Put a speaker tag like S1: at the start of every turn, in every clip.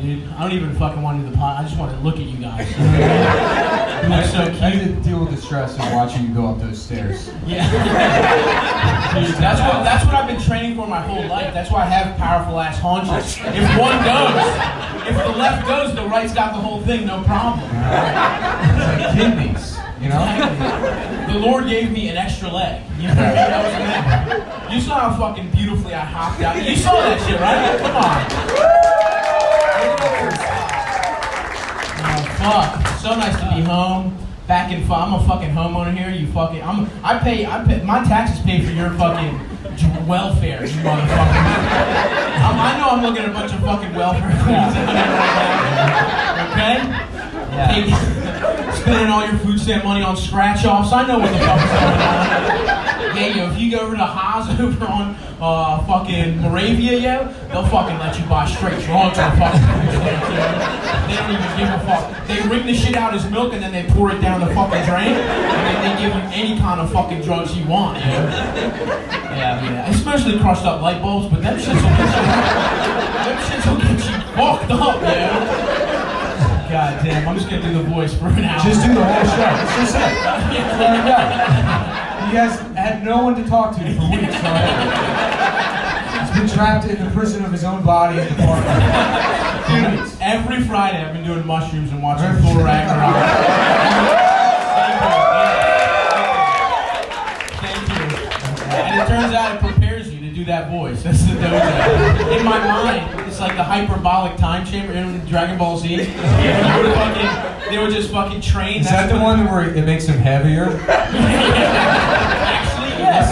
S1: dude. I don't even fucking want to do the pod. I just want to look at you guys. You look so cute.
S2: I had to deal with the stress of watching you go up those stairs.
S1: Yeah. Dude, that's what I've been training for my whole life. That's why I have powerful ass haunches. If one goes, if the left goes, the right's got the whole thing, no problem.
S2: It's like kidneys, you know?
S1: Exactly. The Lord gave me an extra leg. You know what I mean? That was amazing. You saw how fucking beautifully I hopped out. You saw that shit, right? Come on. Oh, fuck. So nice to be home. Back in I'm a fucking homeowner here. You fucking I pay my taxes pay for your fucking welfare, you motherfucker. I know I'm looking at a bunch of fucking welfare queens out there right now. Okay? Yeah. Spending all your food stamp money on scratch offs. I know what the fuck is going on. Yeah, yo, if you go over to Haas over on fucking Moravia, yo, they'll fucking let you buy straight drugs on fucking food stamps, yo. They don't even give a fuck. They wring the shit out as milk and then they pour it down the fucking drain, and then they give you any kind of fucking drugs you want, yo. Yeah. Especially crushed up light bulbs, but them shits will get you fucked up, yo. God damn, I'm just gonna do the voice for an hour.
S2: Just do the whole show. It's just it. You guys had no one to talk to for weeks, right? He's been trapped in the prison of his own body in the park.
S1: Dude, every Friday I've been doing mushrooms and watching Thor Ragnarok. Thank you. And it turns out it prepares you to do that voice. That's the dojo. In my mind, it's like the hyperbolic time chamber in Dragon Ball Z. They would just fucking train.
S2: Is that the one where it makes him heavier?
S1: Actually, yes.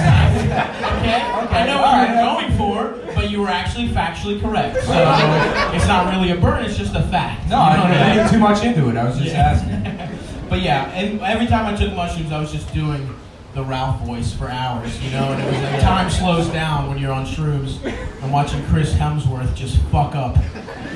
S1: Okay. I know what you were going for, but you were actually factually correct. So it's not really a burn, it's just a fact.
S2: No, I didn't get too much into it. I was just asking.
S1: But yeah, and every time I took mushrooms, I was just doing the Ralph voice for hours, you know, and it was like time slows down when you're on shrooms. I'm watching Chris Hemsworth just fuck up.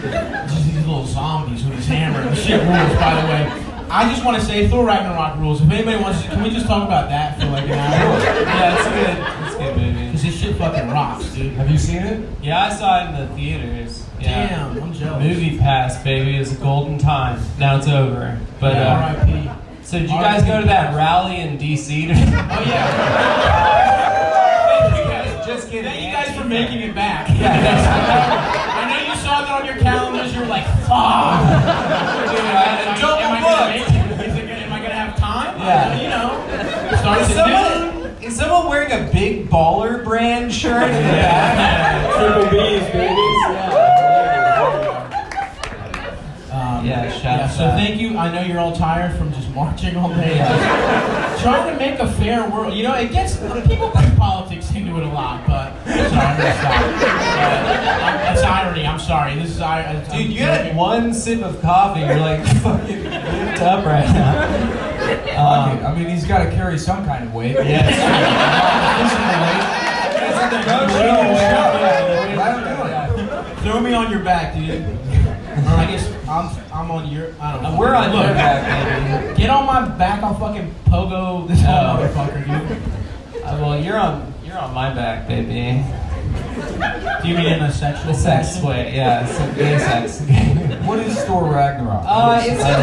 S1: Just these little zombies with his hammer. The shit rules, by the way. I just want to say Thor Ragnarok rules. If anybody wants to, can we just talk about that for like an hour?
S3: Yeah, it's good. It's good movie.
S1: Because this shit fucking rocks, dude.
S2: Have you seen it?
S3: Yeah, I saw it in the theaters. Yeah.
S1: Damn, I'm jealous.
S3: Movie Pass, baby, is a golden time. Now it's over. But
S1: R.I.P.
S3: So did you guys go to that rally in D.C.?
S1: Oh yeah. Thank you guys.
S3: Just kidding.
S1: Thank you guys for making it back. Yeah. I know you saw that on your calendars. You were like, fuck.
S3: Dude, I had a double booked.
S1: Am I gonna have time?
S3: Yeah.
S1: You know. Starts at noon.
S3: Is someone wearing a big baller brand shirt in the back?
S4: Triple B's, babies.
S1: So thank you. I know you're all tired from just marching all day. Trying to make a fair world. You know, it gets people bring politics into it a lot, but sorry, I'm gonna stop. That's irony. I'm sorry. This is irony.
S3: Dude, you had one sip of coffee. You're like fucking lift up right now.
S2: I mean, he's got to carry some kind of weight.
S3: Yes.
S1: Throw me on your back, dude. I guess I'm on your. I don't know.
S3: We're on your back, baby.
S1: Get on my back. I'll fucking pogo this motherfucker, dude.
S3: Well, you're on my back, baby.
S1: Do you mean in a sexual
S3: sex way? Yeah, it's a gay sex.
S2: What is Thor Ragnarok?
S3: It's
S2: I'm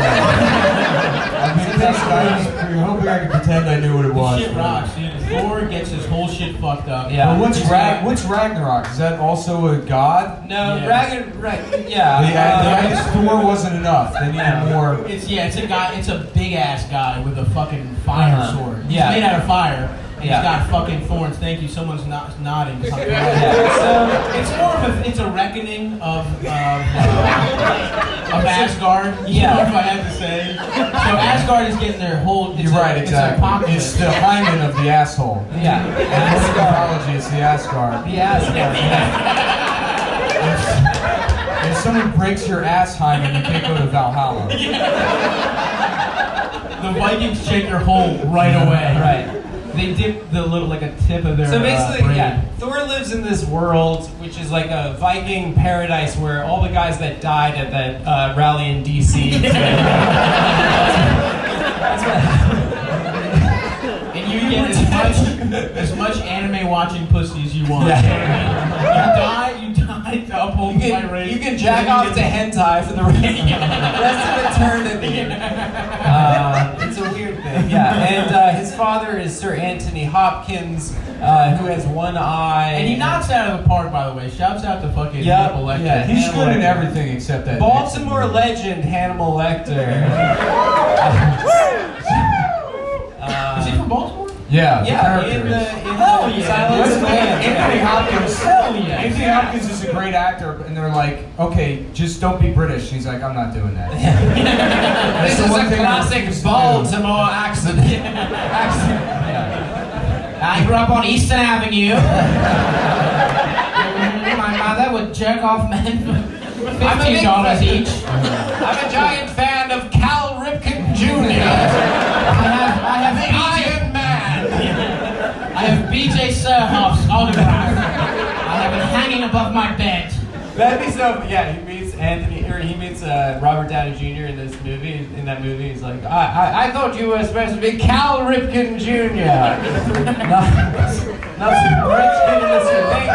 S2: hoping I can pretend I knew what it was.
S1: Shit rocks, dude. Thor gets his whole shit fucked up.
S3: Yeah.
S2: Well, what's Ragnarok? Is that also a god?
S3: No,
S2: Yeah. Thor wasn't enough. They needed more.
S1: It's a guy. It's a big ass guy with a fucking fire sword. He's
S3: Yeah.
S1: made out of fire. He's
S3: Yeah.
S1: got fucking thorns. Thank you. Someone's nodding.
S3: So
S1: It's more of it's a reckoning of Asgard. You know, if I had to say. So Asgard is getting their whole.
S2: You're right, exactly. It's the hymen of the asshole.
S3: Yeah.
S2: In mythology, it's the Asgard.
S3: The Asgard.
S2: If someone breaks your ass hymen, you can't go to Valhalla.
S1: The Vikings check your hole right away.
S3: Right.
S1: They dip the little, like a tip of their
S3: So basically,
S1: brain.
S3: Thor lives in this world, which is like a Viking paradise where all the guys that died at that rally in D.C. that's what
S1: And you get as much anime watching pussy as you want.
S3: Yeah.
S1: You die to uphold hold the light raised.
S3: You can jack off to hentai for the rest of eternity. It's a weird thing, yeah. And his father is Sir Anthony Hopkins, who has one eye.
S1: And he knocks out of the park, by the way. Shouts out to fucking Hannibal Lecter.
S2: Yeah, he's
S1: Hannibal
S2: good in
S1: Lecter.
S2: everything except that.
S3: Baltimore legend Hannibal Lecter.
S1: Is he from Baltimore?
S2: Yeah,
S3: Yeah,
S2: the
S3: in
S2: character is.
S1: Hell
S3: the
S1: yeah.
S3: Silence of the Lambs.
S2: Anthony Hopkins.
S1: Hell yeah.
S2: Anthony Hopkins is a great actor, and they're like, okay, just don't be British. He's like, I'm not doing that.
S3: This
S2: the
S3: is
S2: one
S3: a
S2: thing I
S3: classic
S2: refuse to do.
S3: Baltimore accent.
S1: I grew up on Easton Avenue. My mother would jerk off men for $15 each.
S3: I'm a giant fan of Cal Ripken Jr.
S1: I have
S3: the Iron Man.
S1: I have BJ Surhoff's autograph. I have it hanging above my bed.
S3: That'd be so. Yeah, he meets Robert Downey Jr. in this movie. In that movie, he's like, I thought you were supposed to be Cal Ripken Jr. not some rich kid in this thing.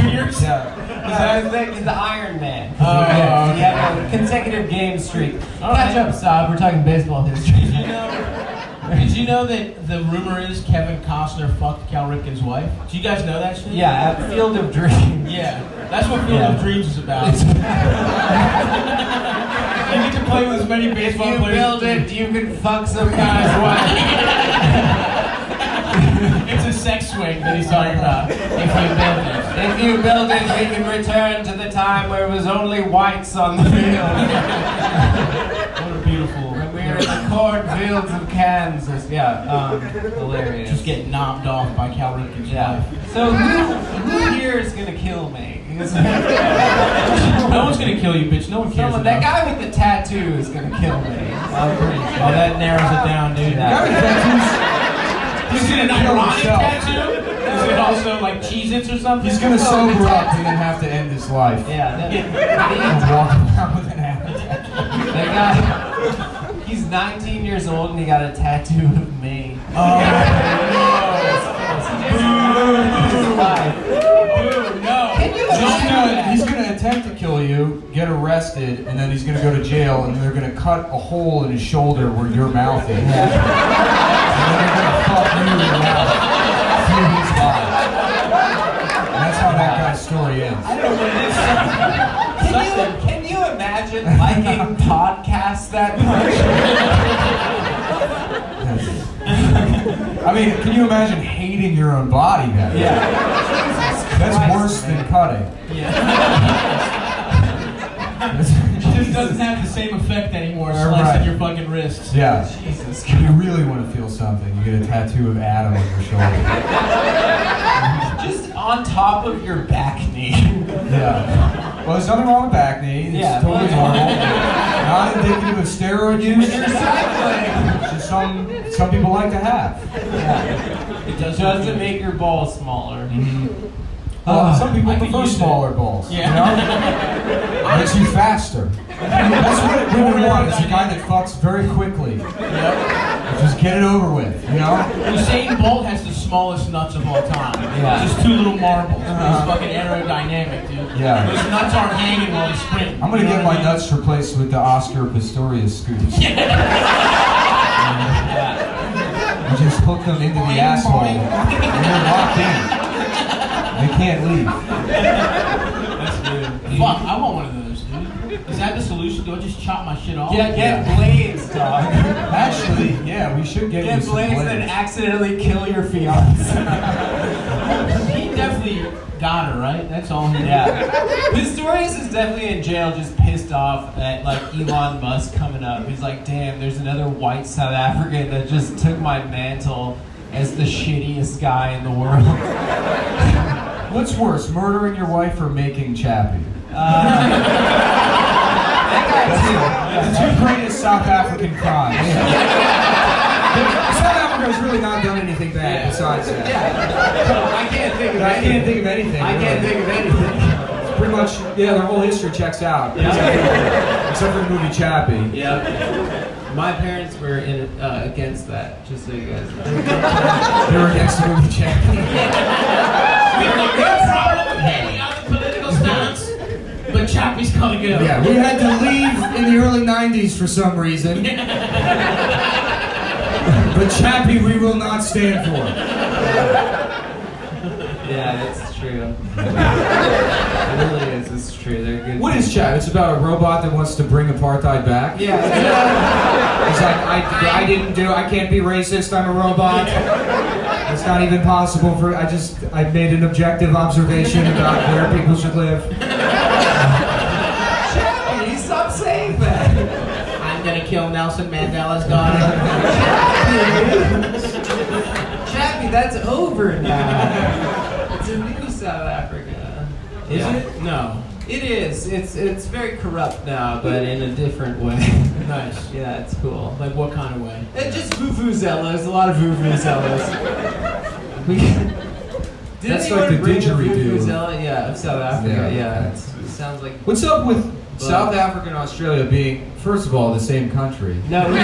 S1: Juniors?
S3: He's the Iron Man.
S1: Oh, okay.
S3: He had a consecutive game streak.
S1: All
S3: Catch
S1: right.
S3: up, Saab. We're talking baseball history.
S1: Did you know that the rumor is Kevin Costner fucked Cal Ripken's wife? Do you guys know that shit?
S3: Yeah, at Field of Dreams.
S1: Yeah, that's what Field of Dreams is about.
S3: It's-
S1: You get to play with as many
S3: If
S1: baseball
S3: you
S1: players.
S3: build it, you can fuck some guy's wife.
S1: It's a sex swing that he's talking about. If you build it.
S3: If you build it, we can return to the time where it was only whites on the field.
S1: What a beautiful.
S3: When we were in the cornfields of Kansas. Yeah, hilarious.
S1: Just get knocked off by Cal Ripken's
S3: Yeah.
S1: wife.
S3: So who here is gonna kill me? Because
S1: No one's gonna kill you, bitch. No one cares.
S3: that
S1: enough.
S3: guy with the tattoo is gonna kill me. I'm pretty sure.
S1: Oh, that narrows it down, dude.
S3: Yeah.
S1: Is it an
S2: kill
S1: ironic
S2: himself.
S1: tattoo? Is it also like Cheez-Its or something?
S2: He's gonna sober up and then have to end his life.
S3: Yeah.
S2: And walk around with an attitude.
S3: That guy, he's 19 years old and he got a tattoo of me.
S1: Oh, no.
S3: Can you imagine
S2: He's gonna attempt to kill you, get arrested, and then he's gonna go to jail, and they're gonna cut a hole in his shoulder where your mouth is. And then they're gonna fuck you in the mouth through his body. And that's how that guy's story ends.
S1: I don't know what it is.
S3: Can you imagine liking podcasts that much?
S2: I mean, can you imagine hating your own body that way?
S3: Yeah.
S2: That's worse than cutting.
S1: It just doesn't have the same effect anymore,
S2: Right.
S1: slicing your fucking wrists.
S2: Yeah.
S3: Jesus
S2: If you really want to feel something, you get a tattoo of Adam on your shoulder.
S3: Just on top of your back knee.
S2: Yeah. Well, there's nothing wrong with back knee. It's
S3: Yeah,
S2: totally
S3: well,
S2: normal. Not indicative of steroid use.
S3: You're cycling.
S2: It's just some people like to have.
S1: It
S3: Doesn't make your balls smaller.
S2: Some people
S1: I could
S2: prefer
S1: use it.
S2: smaller balls.
S1: Yeah.
S2: You know? Makes you faster. That's what women want. Is a guy that fucks very quickly. Just get it over with. You know?
S1: Usain Bolt has the smallest nuts of all time.
S3: Yeah.
S1: Just two little marbles. He's fucking aerodynamic, dude.
S2: Yeah.
S1: Those nuts aren't hanging while he's sprinting.
S2: I'm gonna
S1: You know
S2: get
S1: what
S2: my
S1: I mean?
S2: nuts replaced with the Oscar Pistorius scoops. You just hook them into the
S1: Boing,
S2: asshole,
S1: boing.
S2: and they're locked in. They can't leave.
S1: That's good. Fuck, I want one of those, dude. Is that the solution? Do I just chop my shit off?
S3: Yeah, get blades, dog.
S2: Actually, yeah, we should get you
S3: Get
S2: some
S3: blades
S2: blades.
S3: that accidentally kill your fiance.
S1: He definitely got her, right? That's all he did.
S3: Yeah. Pistorius is definitely in jail just pissed off at like Elon Musk coming up. He's like, damn, there's another white South African that just took my mantle as the shittiest guy in the world.
S2: What's worse, murdering your wife or making Chappie? The two greatest South African crimes. South Africa has really not done anything bad besides that.
S3: I can't think of
S2: I can't think of anything.
S3: I can't think of anything.
S2: It's pretty much, their whole history checks out. Except for the movie Chappie.
S3: Yeah. My parents were against that, just so you guys know.
S2: They were against the movie Chappie.
S1: We have no problem with hanging out in ago.
S2: Yeah, we had to leave in the early 90s for some reason. But Chappie, we will not stand for.
S3: Yeah, it's true. It really is. It's true. They're good.
S2: What is Chappie? It's about a robot that wants to bring apartheid back.
S3: Yeah.
S2: It's like I didn't do. I can't be racist. I'm a robot. It's not even possible for. I made an objective observation about where people should live.
S3: Chappie, stop saying that.
S1: I'm gonna kill Nelson Mandela's daughter.
S3: Chappie, that's over now. It's a new South Africa.
S1: Is it? No.
S3: It is. It's very corrupt now, but in a different way.
S1: Nice.
S3: Yeah, it's cool.
S1: Like what kind of way?
S3: Just vuvuzelas. A lot of vuvuzelas.
S2: That's like the didgeridoo.
S3: Yeah, of South Africa.
S2: Yeah.
S3: It sounds like.
S2: What's up with South Africa and Australia being, first of all, the same country?
S3: No, it's not.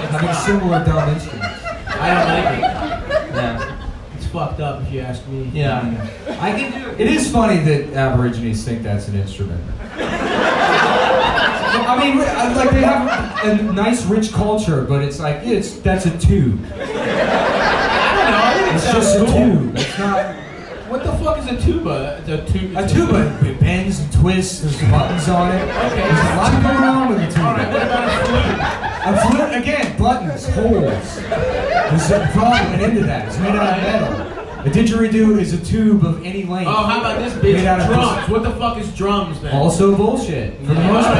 S2: Having similar dumb instruments.
S3: I don't like it. Yeah.
S1: It's fucked up if you ask me.
S3: Yeah. I can do it.
S2: It is funny that Aborigines think that's an instrument. I mean, like they have a nice, rich culture, but it's like that's a tube.
S1: I don't know. I think
S2: It's
S1: it
S2: just
S1: sounds
S2: a
S1: cool.
S2: tube. It's not.
S1: What the fuck is a tuba?
S2: A tuba, it bends and twists. There's buttons on it.
S1: Okay.
S2: There's a lot going on with a tuba.
S1: Alright, what about a flute?
S2: A flute, again, buttons, holes. There's a problem into that. It's made out of metal. A didgeridoo is a tube of any length.
S1: Oh, how about this bitch?
S2: Made out of
S1: Drums. What the fuck is drums then?
S2: Also bullshit, for the most part.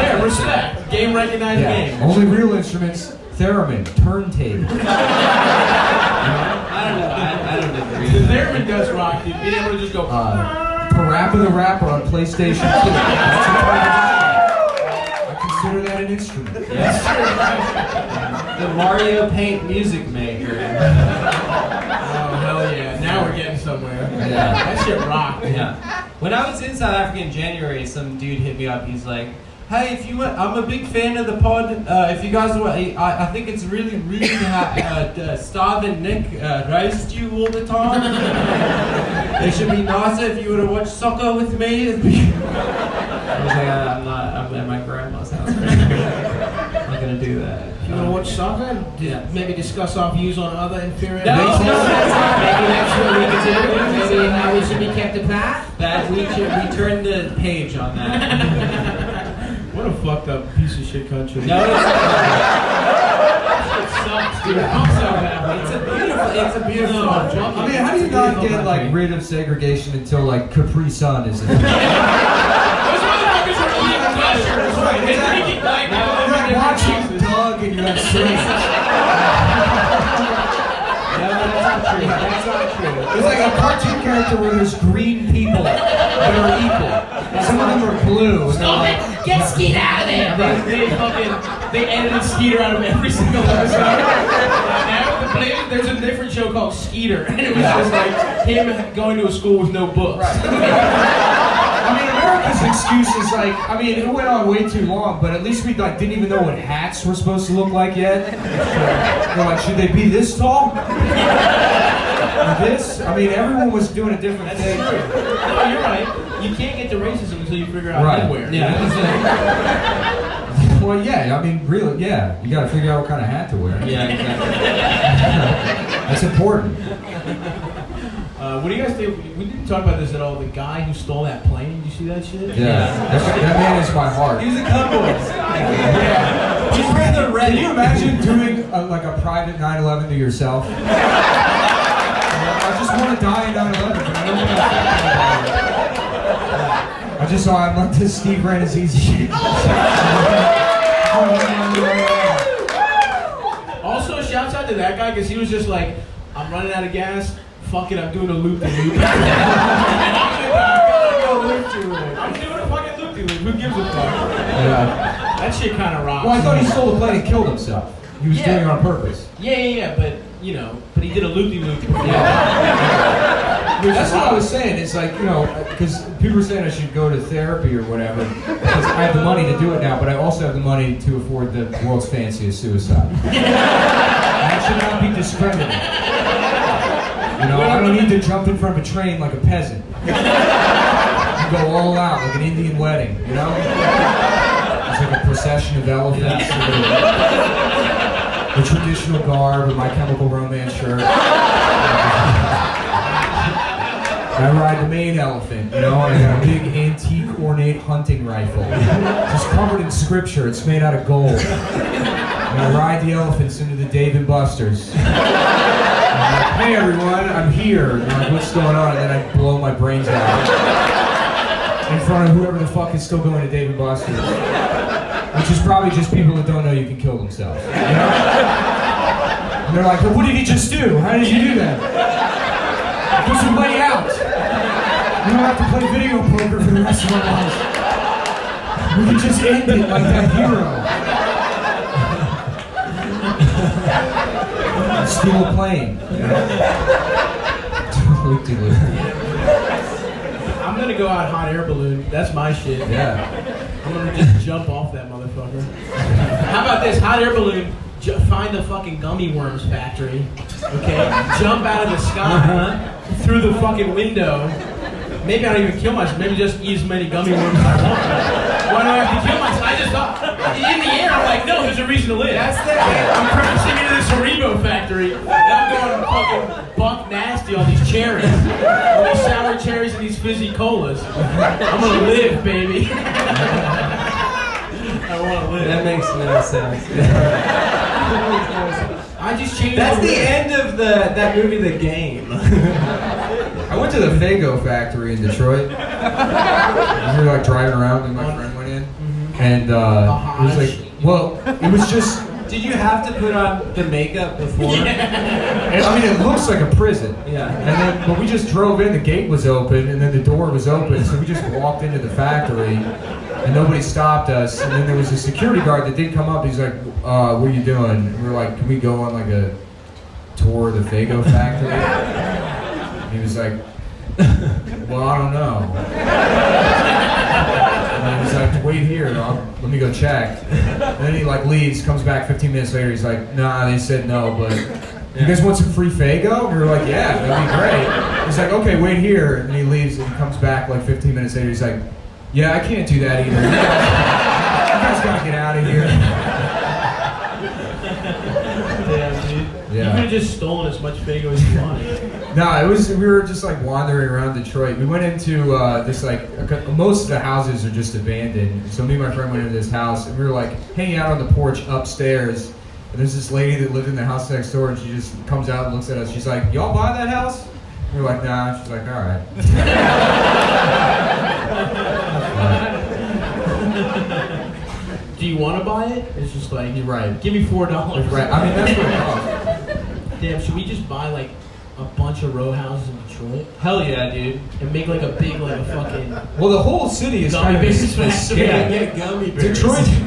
S1: Fair, respect. Game recognized game.
S2: Only real instruments, theremin, turntable.
S3: I don't know. I don't agree.
S1: The theremin does rock, dude. Being able to just go.
S2: Parappa the Rapper on PlayStation 2. That's a I consider that an instrument.
S3: Yes. The Mario Paint Music Maker.
S1: Oh, hell yeah. Now we're getting somewhere.
S2: Yeah.
S1: That shit rocked.
S3: Yeah. When I was in South Africa in January, some dude hit me up. He's like, "Hey, if you want, I'm a big fan of the pod. If you guys want, I think it's really rude to have starving Nick roast you all the time. It should be nicer if you were to watch soccer with me." I was like, I'm at my grandma's house. I'm not gonna do that.
S1: You want to watch soccer?
S3: Yeah.
S1: Maybe discuss our views on other inferior
S3: No,
S1: races?
S3: no, that's not.
S1: Maybe that's what we could do. Maybe how we should be kept apart?
S3: That we turn the page on that.
S1: What a fucked up piece of shit country.
S3: No, it's not.
S1: It sucks, dude. I'm so happy.
S3: It's a beautiful.
S1: No,
S2: I mean, how do you not get like rid of segregation until like Capri Sun is in?
S1: Those motherfuckers are eating gushers.
S2: Right,
S1: They're
S2: exactly.
S1: drinking like
S2: You're like watching Doug and you have slaves.
S3: No, that's not true. That's not true.
S2: It's like a cartoon character where there's green people that are equal. Some of them are blue. And they're like,
S1: Get Skeet out of there! They edited Skeeter out of every single episode. Now, there's a different show called Skeeter, and it was just like him going to a school with no books.
S2: I mean, America's excuse is like, I mean, it went on way too long, but at least we like didn't even know what hats were supposed to look like yet. They're like, should they be this tall? Or this? I mean, everyone was doing a different thing.
S1: No, you're right. You can't get to racism until you figure out
S2: Right.
S1: headwear.
S3: Yeah.
S2: Well, yeah, I mean, really, yeah. You gotta figure out what kind of hat to wear.
S3: Yeah, exactly.
S2: That's important.
S1: What do you guys think? We didn't talk about this at all. The guy who stole that plane, did you see that shit?
S2: Yeah. That man is my heart.
S3: He was a cowboy.
S1: Yeah.
S3: Just wear the red.
S2: Can you imagine doing like a private 9/11 to yourself? I just want to die in 9/11, but I don't want to affect anybody. I just saw I'm like this Steve Renazizi.
S1: Also, shouts out to that guy because he was just like, I'm running out of gas. Fuck it, I'm doing a loop-de-loop. I'm doing a fucking loop-de-loop. Who gives a fuck?
S2: Yeah.
S1: That shit kind of rocks.
S2: Well, I thought he stole the plane and killed himself. He was
S1: Yeah.
S2: doing it on purpose.
S1: Yeah, but you know, but he did a loop-de-loop.
S2: That's what I was saying. It's like, you know, because people are saying I should go to therapy or whatever because I have the money to do it now, but I also have the money to afford the world's fanciest suicide. That should not be discredited. You know, I don't need to jump in front of a train like a peasant. You go all out like an Indian wedding, you know? It's like a procession of elephants. The traditional garb of My Chemical Romance shirt. I ride the main elephant, you know, and I got a big antique ornate hunting rifle. Just covered in scripture, it's made out of gold. And I ride the elephants into the Dave & Buster's. And I'm like, hey everyone, I'm here. And I'm like, what's going on? And then I blow my brains out. In front of whoever the fuck is still going to Dave & Buster's. Which is probably just people that don't know you can kill themselves. You know? And they're like, but what did he just do? How did you do that? Put somebody out. We don't have to play video poker for the rest of our lives. We can just end it like that hero. Steal a plane. Totally deluded.
S1: I'm gonna go out hot air balloon. That's my shit.
S2: Yeah.
S1: I'm gonna just jump off that motherfucker. How about this? Hot air balloon. Find the fucking gummy worms factory. Okay? Jump out of the sky through the fucking window. Maybe I don't even kill myself. Maybe just eat as many gummy worms as I want. Why do I have to kill myself? I just thought in the air. I'm like, no, there's a reason to live.
S3: That's the
S1: I'm crashing into this Haribo factory. And I'm going fucking buck nasty on these cherries, all these sour cherries and these fizzy colas. I'm gonna live, baby. I want to live.
S3: That makes no sense.
S1: I just changed.
S3: That's the end of that movie, The Game.
S2: I went to the Faygo factory in Detroit. We were like driving around and my friend went in. And it was like, well, it was just...
S3: Did you have to put on the makeup before?
S2: I mean, it looks like a prison.
S3: Yeah.
S2: And then, but we just drove in, the gate was open, and then the door was open, so we just walked into the factory, and nobody stopped us. And then there was a security guard that did come up. He's like, what are you doing? And we were like, can we go on like a tour of the Faygo factory? And he was like, well, I don't know. And he's like, wait here, let me go check. And then he like leaves, comes back 15 minutes later, he's like, nah, they said no, but you guys want some free Faygo? And we were like, yeah, that'd be great. He's like, okay, wait here. And he leaves and he comes back like 15 minutes later, he's like, yeah, I can't do that either. You guys gotta get out of here.
S1: Damn, dude.
S2: Yeah.
S1: You could have just stolen as much Faygo as you wanted.
S2: No, we were just like wandering around Detroit. We went into this like, most of the houses are just abandoned. So me and my friend went into this house and we were like hanging out on the porch upstairs. And there's this lady that lived in the house next door and she just comes out and looks at us. She's like, y'all buy that house? And we're like, nah. She's like, all right.
S1: Do you want to buy it? It's just like,
S2: You're right.
S1: give me $4.
S2: Right. I mean, that's what it costs.
S1: Damn, should we just buy like a bunch of row houses in Detroit
S3: Hell yeah, dude.
S1: and make like a big like a fucking
S2: Well, the whole city is
S1: gummy
S2: kind of
S1: bears
S2: a
S1: factory?
S2: scam.
S3: Get gummy bears.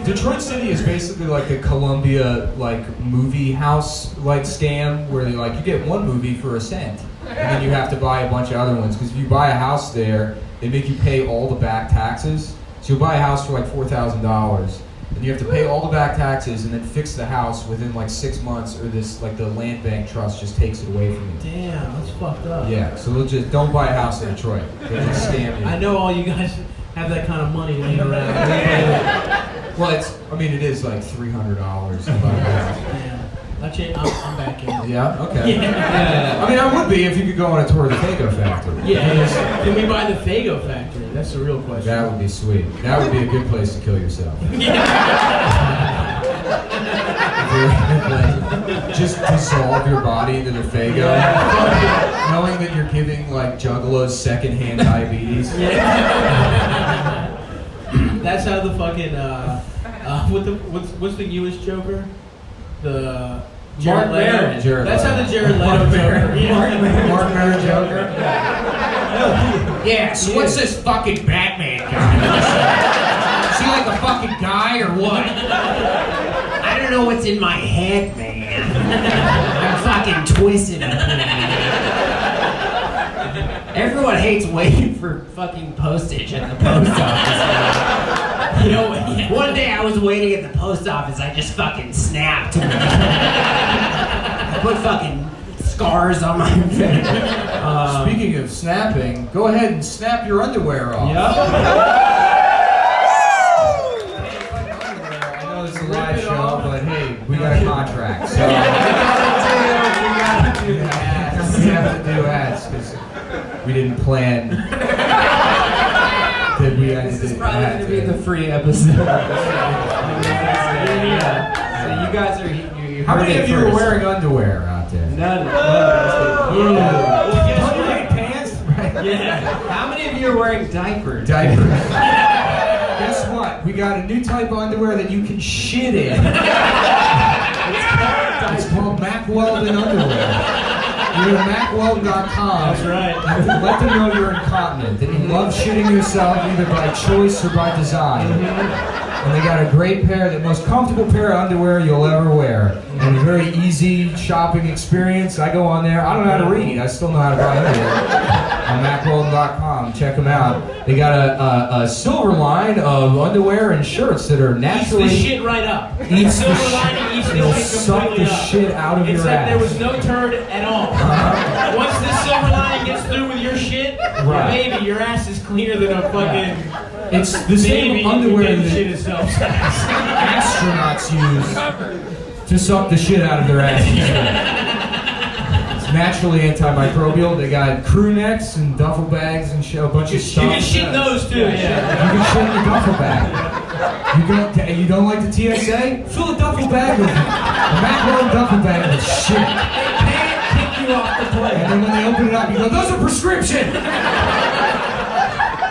S2: Detroit City is basically like the Columbia like movie house like scam where they like you get one movie for a cent and then you have to buy a bunch of other ones because if you buy a house there they make you pay all the back taxes. So you'll buy a house for like $4,000 and you have to pay all the back taxes and then fix the house within like 6 months or this like the land bank trust just takes it away from you.
S1: Damn, that's fucked up.
S2: Yeah, so they'll just don't buy a house in Detroit. They'll just scam you.
S1: I know all you guys have that kind of money laying around.
S2: Well, it is like $300 to buy a house.
S1: Damn. I'm back in.
S2: Yeah. Okay.
S1: Yeah.
S2: I mean, I would be if you could go on a tour of the Faygo factory.
S1: Yeah. Can we buy the Faygo factory? That's the real question.
S2: That would be sweet. That would be a good place to kill yourself. Just dissolve your body into the Faygo, knowing that you're giving like juggalos secondhand diabetes.
S1: Yeah. That's how the fucking what's the newest Joker? The Jared
S3: Mark
S1: Leto.
S3: Maron.
S1: That's how the Jared Leto Joker.
S2: Mark Maron Joker.
S4: Yeah, so what's this fucking Batman guy? Is he like a fucking guy or what? I don't know what's in my head, man. I'm fucking twisted up here. Everyone hates waiting for fucking postage at the post office. You know, one day I was waiting at the post office, I just fucking snapped. I put fucking scars on my face.
S2: Speaking of of snapping, go ahead and snap your underwear off.
S3: Yep.
S2: I know it's a live show, but hey, we got a contract, so we have to do ads because we didn't plan that we had to do.
S3: This is probably going to be the free episode. So you guys are. You
S2: How many
S3: heard
S2: of
S3: it
S2: you are
S3: first.
S2: wearing underwear out there?
S3: None.
S2: Pants? Right.
S3: Yeah. How many of you are wearing diapers?
S2: Diapers. Guess what? We got a new type of underwear that you can shit in. It's called Mack Weldon underwear. You're at MackWeldon.com.
S1: That's right.
S2: Let them know you're incontinent, that you love shitting yourself either by choice or by design. And they got a great pair, the most comfortable pair of underwear you'll ever wear. And a very easy shopping experience. I go on there. I don't know how to read. I still know how to buy underwear. On MackWeldon.com. Check them out. They got a silver line of underwear and shirts that are naturally...
S1: Eats the shit right up.
S2: Eats
S1: Silver
S2: the
S1: lining eats
S2: It'll
S1: this shit
S2: suck
S1: completely
S2: the
S1: up.
S2: shit out of
S1: It's
S2: your
S1: like
S2: ass.
S1: there was no turd at all. Once this silver lining gets through with your shit,
S2: Right.
S1: baby, your ass is cleaner than a fucking
S2: It's the
S1: baby
S2: same
S1: who
S2: underwear
S1: didn't shit
S2: that
S1: itself.
S2: astronauts use to suck the shit out of their ass. It's naturally antimicrobial. They got crew necks and duffel bags and a bunch of stuff.
S1: You can shit in those too.
S2: You can shit in the duffel bag. You don't like the TSA? Fill a duffel bag with it. A MackWeldon duffel bag with shit.
S1: Can't kick you off the plane.
S2: And then when they open it up, you go, those are prescription!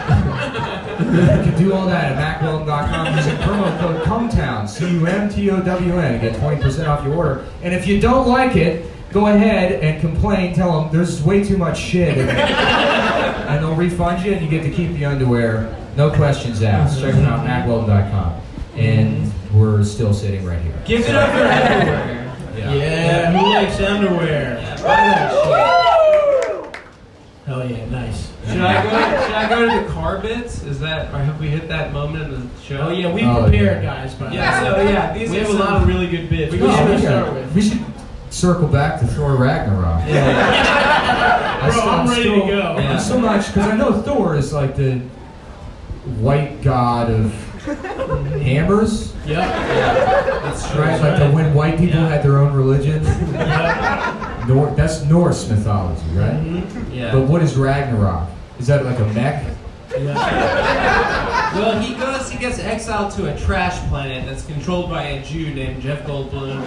S2: You can do all that at MackWeldon.com using promo code CUMTOWN, CUMTOWN, to get 20% off your order. And if you don't like it, go ahead and complain, tell them there's way too much shit, and they'll refund you and you get to keep the underwear, no questions asked. Check them out, MackWeldon.com. And we're still sitting right here.
S3: Give it up for underwear.
S1: Yeah, who likes underwear?
S3: Yeah, buy that shit.
S1: Hell yeah, nice.
S3: Should I go to the car bits? Is that, or have we hit that moment in the show?
S1: Oh yeah, we
S2: Oh,
S1: prepared,
S2: yeah.
S1: guys. By
S3: Yeah,
S1: the way.
S3: so yeah, these
S1: We
S3: are
S1: have a
S3: some-
S1: lot of really good bits.
S3: We
S1: What
S3: should
S1: should we
S2: we
S1: start with?
S2: should circle back to Thor Ragnarok.
S3: Yeah.
S1: Bro, I'm ready to go.
S2: I'm so much, because I know Thor is like the white god of hammers,
S1: Yep.
S3: That's true.
S2: right? Like when white people
S1: Yeah.
S2: had their own religion.
S1: Yep.
S2: That's Norse mythology, right?
S3: Yeah.
S2: But what is Ragnarok? Is that like a mech?
S3: Well, he gets exiled to a trash planet that's controlled by a Jew named Jeff Goldblum.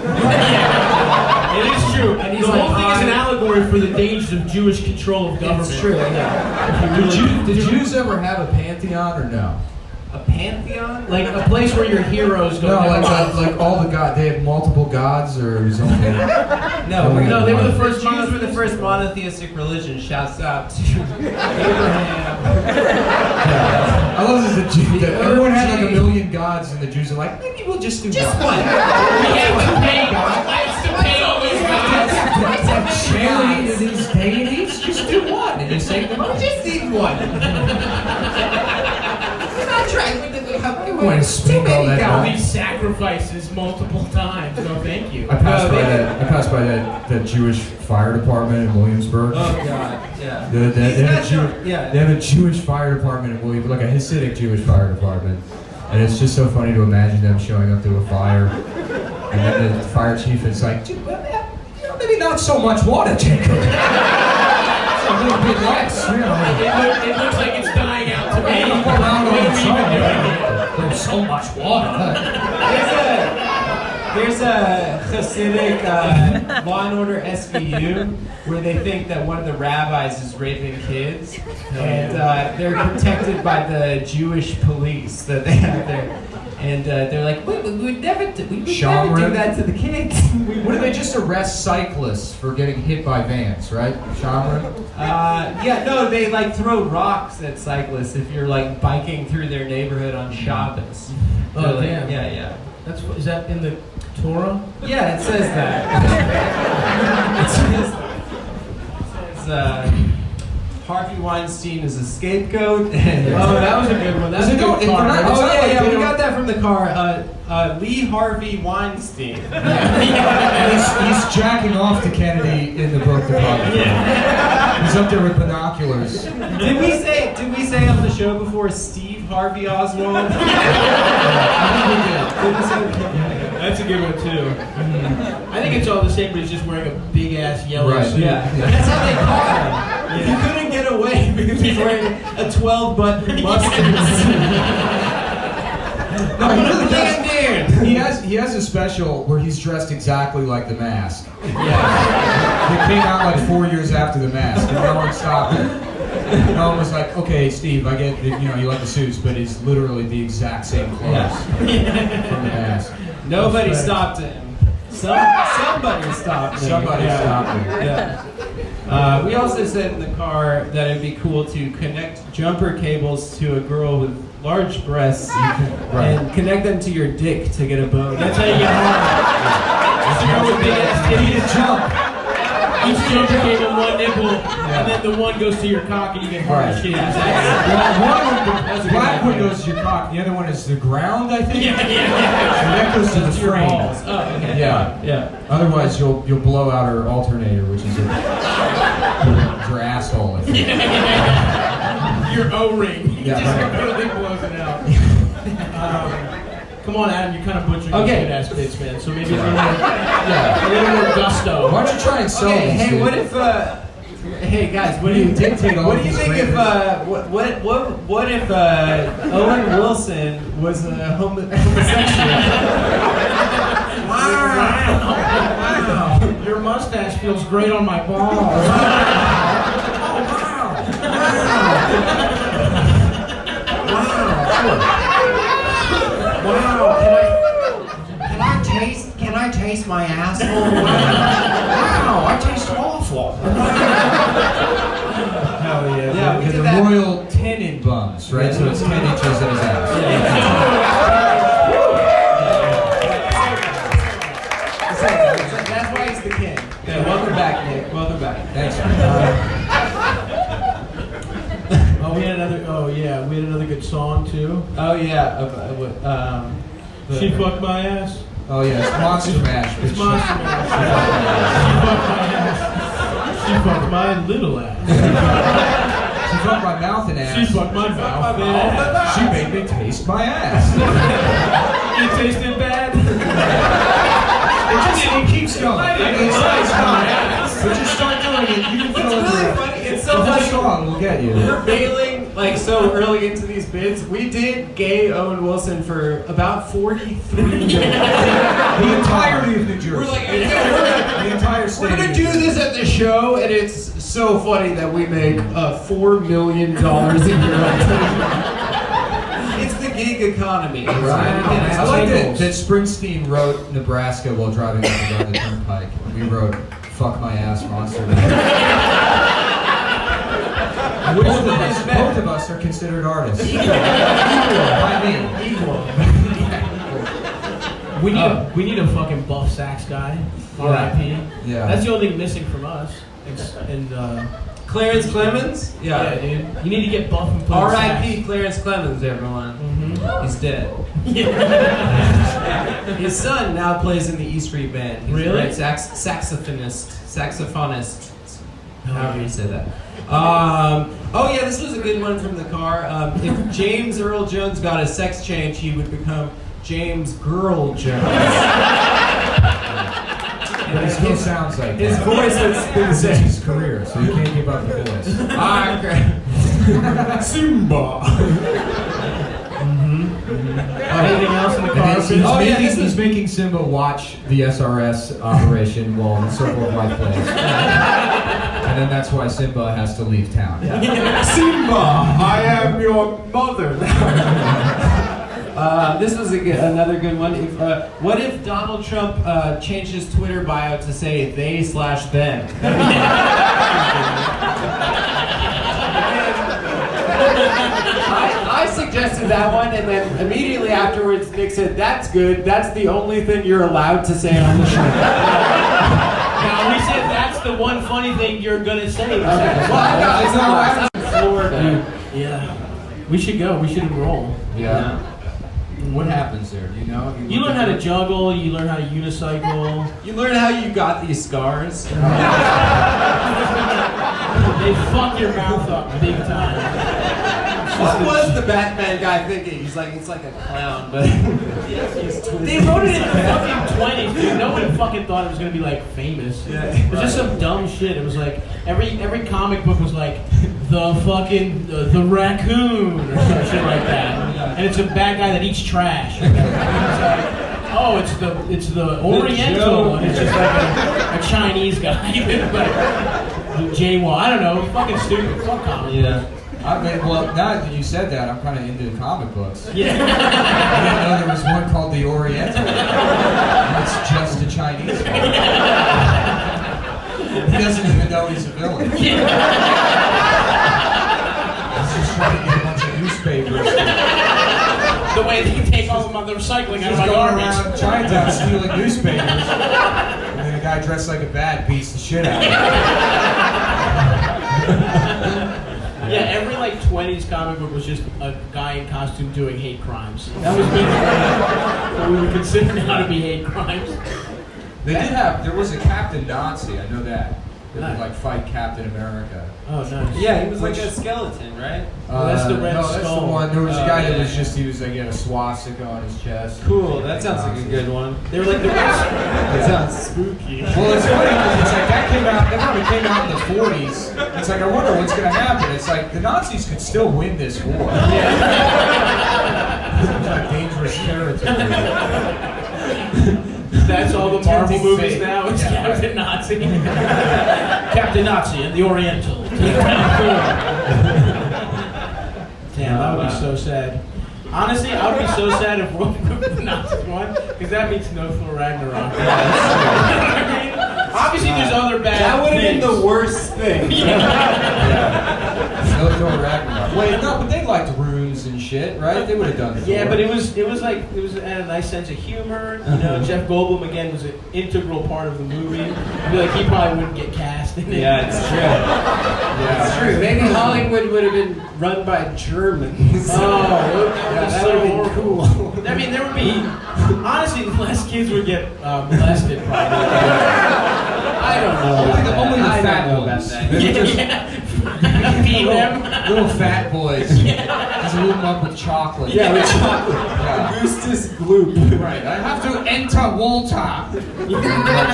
S1: It is true.
S3: And
S1: The
S3: he's
S1: whole
S3: like,
S1: thing is an allegory for the dangers of Jewish control of government.
S3: It's true, yeah.
S2: Did Jews ever have a pantheon or no?
S3: A pantheon?
S1: Like a place where your heroes go.
S2: No,
S1: down.
S2: like all the gods. They had multiple gods, or it was only.
S3: No,
S1: No, they were the
S3: the
S1: first
S3: Jews were the
S1: monotheistic.
S3: first monotheistic religion. Shouts out to Abraham.
S2: Yeah. I love that everyone had like a million gods, and the Jews are like, maybe we'll just do
S3: Just
S2: one.
S3: one.
S1: We have to pay. I have to pay all these guys.
S2: That's charity to these deities. Just do one, and you save the money.
S3: Just need one. We're not trying to
S2: want to speak all that
S1: All
S2: out.
S1: these sacrifices multiple times. No, thank you.
S2: I passed by that Jewish fire department in Williamsburg.
S3: Oh God, yeah.
S2: They
S3: Yeah.
S2: have a Jewish fire department in Williamsburg, like a Hasidic Jewish fire department. And it's just so funny to imagine them showing up to a fire. And then the fire chief is like, maybe not so much water, Jacob. It's a little bit less, you know.
S1: It looks like it's dying out to me.
S2: Don't go around all
S1: What
S2: the
S1: are we even
S2: time.
S1: doing here?
S2: There's so much water.
S3: There's a Hasidic Law and Order SVU where they think that one of the rabbis is raping kids, and they're protected by the Jewish police that they have there. And they're like, we would never do that to the kids.
S2: What do they just arrest cyclists for getting hit by vans, right? Shamra?
S3: Yeah, no, they like throw rocks at cyclists if you're like biking through their neighborhood on Shabbos.
S1: Oh,
S3: They're like,
S1: damn.
S3: Yeah.
S1: Is that in the Torah?
S3: Yeah, it says that. It says Harvey Weinstein is a scapegoat. And
S1: Oh, that was a good one. That's a good
S2: If we're
S1: car.
S2: not-
S3: oh
S2: like
S3: yeah,
S2: they
S3: we
S2: don't-
S3: got that from the car. Lee Harvey Weinstein.
S2: And he's jacking off to Kennedy in the book department. He's up there with binoculars.
S3: Did we say on the show before Steve Harvey Oswald?
S2: I think we did.
S1: That's a good one too. I think it's all the same, but he's just wearing a big ass yellow
S2: Right.
S1: suit.
S3: Yeah, that's how they caught him. He couldn't get away because he's wearing a 12-button mustard suit.
S2: No, he really does.
S3: Dude.
S2: He has a special where he's dressed exactly like the Mask. Yeah. It came out like 4 years after the Mask, and no one stopped it. No one was like, okay, Steve, I get that, you like the suits, but it's literally the exact same clothes from the Mask.
S3: Nobody stopped him. Somebody stopped him.
S2: Somebody stopped him.
S3: Yeah. We also said in the car that it'd be cool to connect jumper cables to a girl with large breasts and connect them to your dick to get a bone.
S1: That's how you get hard. That's how with big ass titties.
S2: Jump!
S1: Each jumper cable, one nipple, and then the one goes to your cock and you get hard as shit.
S2: Well, one black one goes to your cock, the other one is the ground, I think?
S1: Yeah.
S2: So that goes to the
S3: Your
S2: frame.
S3: balls. Oh, okay.
S2: Yeah. Otherwise, you'll blow out her alternator, which is your asshole. I think.
S1: Your O-ring. You
S2: Yeah,
S1: just
S2: right.
S1: completely blows it out. Come on, Adam, you're kind of butchering these good ass bits, man. So maybe a little more gusto.
S2: Why don't you try and sell
S3: Okay,
S2: these?
S3: hey,
S2: dude?
S3: what if hey guys, what do you
S2: dictate all
S3: what do you
S2: these
S3: think if
S2: favors?
S3: what if Owen Wilson was a homosexual?
S1: Wow. Your mustache feels great on my balls.
S4: Can I taste my asshole?
S1: Wow, I taste awful.
S2: Hell yeah.
S3: Yeah, we
S2: the
S3: did that.
S2: royal tenon bums, right? So it's 10 inches in his ass.
S3: That's why he's the king. Yeah, welcome back, Nick. Welcome back.
S2: Thanks.
S1: We had another good song too.
S3: Oh yeah.
S1: She fucked my ass.
S2: Oh yeah, it's Monster Mash.
S1: It's Monster Mash. She fucked my little ass.
S2: She fucked my mouth and ass.
S1: She fucked my mouth.
S2: She made me taste my ass.
S1: It tasted bad.
S2: It keeps going. It's nice, but just start doing it. You can feel
S3: It's really
S2: it.
S3: funny. It's
S2: The
S3: so
S2: whole
S3: funny.
S2: song will get you.
S3: We're failing like so early into these bids. We did gay Owen Wilson for about 43 minutes.
S2: The entirety of New Jersey.
S3: We're like,
S2: the entire state.
S3: we're gonna do this at the show, and it's so funny that we make $4 million a year. It's the gig economy.
S2: Right.
S3: It's
S2: I like
S3: jingles.
S2: that Springsteen wrote Nebraska while driving up and down the turnpike. We wrote "Fuck My Ass Monster Man." Both of us are considered artists. By me.
S1: We need a fucking buff sax guy. R.I.P.
S2: Yeah.
S1: That's the only thing missing from us. And
S3: Clarence Clemens?
S1: yeah, dude. You need to get buff and play
S3: R.I.P. Clarence Clemens, everyone. He's dead. His son now plays in the E Street Band. He's
S1: Really?
S3: a great saxophonist. However you say that. Oh yeah, this was a good one from the car. If James Earl Jones got a sex change, he would become James Girl Jones.
S2: But he still sounds like
S3: His
S2: that.
S3: voice would be the
S2: This is
S3: same.
S2: his career, so you can't give up the voice.
S3: Simba.
S1: Anything else in the car?
S2: He's making Simba watch the SRS operation while in the Circle of Life plays. And then that's why Simba has to leave town.
S3: Simba, I am your mother. This was another good one. What if Donald Trump changed his Twitter bio to say they/them? I suggested that one, and then immediately afterwards, Nick said, "That's good. That's the only thing you're allowed to say on the show."
S1: Now we said that's the one funny thing you're gonna say.
S3: Well, I
S1: Yeah. We should go. We should enroll.
S2: Yeah. What happens there? Do you know?
S1: You learn how to juggle. You learn how to unicycle.
S3: You learn how you got these scars.
S1: They fuck your mouth up big time.
S3: What was the Batman guy thinking? He's like, it's like a clown, but he's twisted.
S1: They wrote it in the fucking 20s, dude. No one fucking thought it was gonna be like famous.
S3: Yeah,
S1: it was just some dumb shit. It was like every comic book was like the fucking the raccoon or some shit like that. And it's a bad guy that eats trash. It's like, oh, it's the Oriental, and it's just like a Chinese guy. Like J-Wall. I don't know. Fucking stupid. Fuck comic.
S3: Yeah.
S2: I mean, well, now that you said that, I'm kind of into comic books.
S1: Yeah.
S2: I didn't know there was one called The Oriental. It's just a Chinese one. He doesn't even know he's a villain. He's just trying to get a bunch of newspapers.
S1: The way they take all of the recycling out of
S2: He's
S1: my
S2: going
S1: garbage.
S2: around Chinatown stealing newspapers. And then a guy dressed like a bat beats the shit out of him.
S1: Yeah, every like 20s comic book was just a guy in costume doing hate crimes. That was what we would consider now to be hate crimes.
S2: There was a Captain Nazi, I know that. They would like fight Captain America.
S1: Oh, nice.
S3: Yeah, he was like a skeleton, right?
S1: That's the Red
S2: no, that's
S1: Skull.
S2: the one. There was a guy that
S3: yeah.
S2: was just, he was like, he had a swastika on his chest.
S3: Cool, that sounds like a good one.
S1: They were like the
S3: That sounds spooky.
S2: Well, it's funny because it's like that probably came out in the 40s. It's like, I wonder what's going to happen. It's like the Nazis could still win this war. Seems like dangerous territory.
S1: That's all the Marvel
S2: Tempting
S1: movies
S2: fate.
S1: now. It's
S2: Yeah.
S1: Captain Nazi. Captain Nazi and the Oriental. Round 4. Damn, that would be so sad. Honestly, I would be so sad if the Nazis won, because that means no Thor Ragnarok. Obviously, there's other bad
S3: That would have been
S1: things.
S3: the worst thing.
S2: No Thor Ragnarok. Wait, no, but they liked runes and shit, right? They would have done it.
S1: Yeah, but it was had a nice sense of humor. You know, Jeff Goldblum again was an integral part of the movie. I feel like he probably wouldn't get cast in it.
S3: Yeah, it's true.
S2: Yeah.
S3: It's true. Maybe Hollywood would have been run by Germans.
S1: Oh,
S3: that
S1: so
S3: would have been
S1: horrible.
S3: cool.
S1: I mean, there would be honestly less kids would get molested probably.
S3: I don't know.
S2: Only the
S3: I don't
S2: fat
S3: know about
S2: ones.
S3: that.
S2: They were just
S1: Feed them.
S2: little fat boys. Just loop them up with chocolate.
S3: Yeah, with chocolate.
S2: Yeah.
S3: Augustus Gloop.
S2: Right. I have to enter Walter.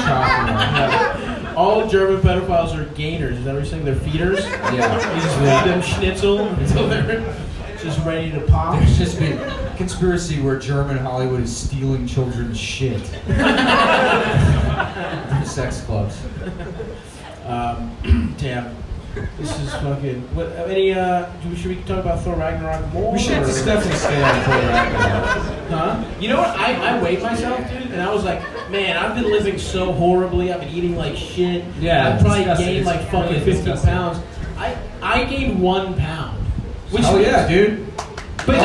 S2: Chocolate.
S1: All German pedophiles are gainers. Is that what you're saying? They're feeders?
S2: Yeah.
S1: You just feed them schnitzel until they're just ready to pop.
S2: There's just been conspiracy where German Hollywood is stealing children's shit. From sex clubs.
S1: Damn. This is fucking. What? Any? Should we talk about Thor Ragnarok more?
S2: We should just definitely stay on Thor Ragnarok.
S1: Huh? You know what? I weighed myself, dude, and I was like, man, I've been living so horribly. I've been eating like shit.
S3: Yeah,
S1: I've probably
S3: disgusting.
S1: gained like
S3: It's
S1: fucking
S3: really
S1: 50
S3: disgusting.
S1: pounds. I gained 1 pound. Which
S2: Oh yeah, dude.
S1: But no,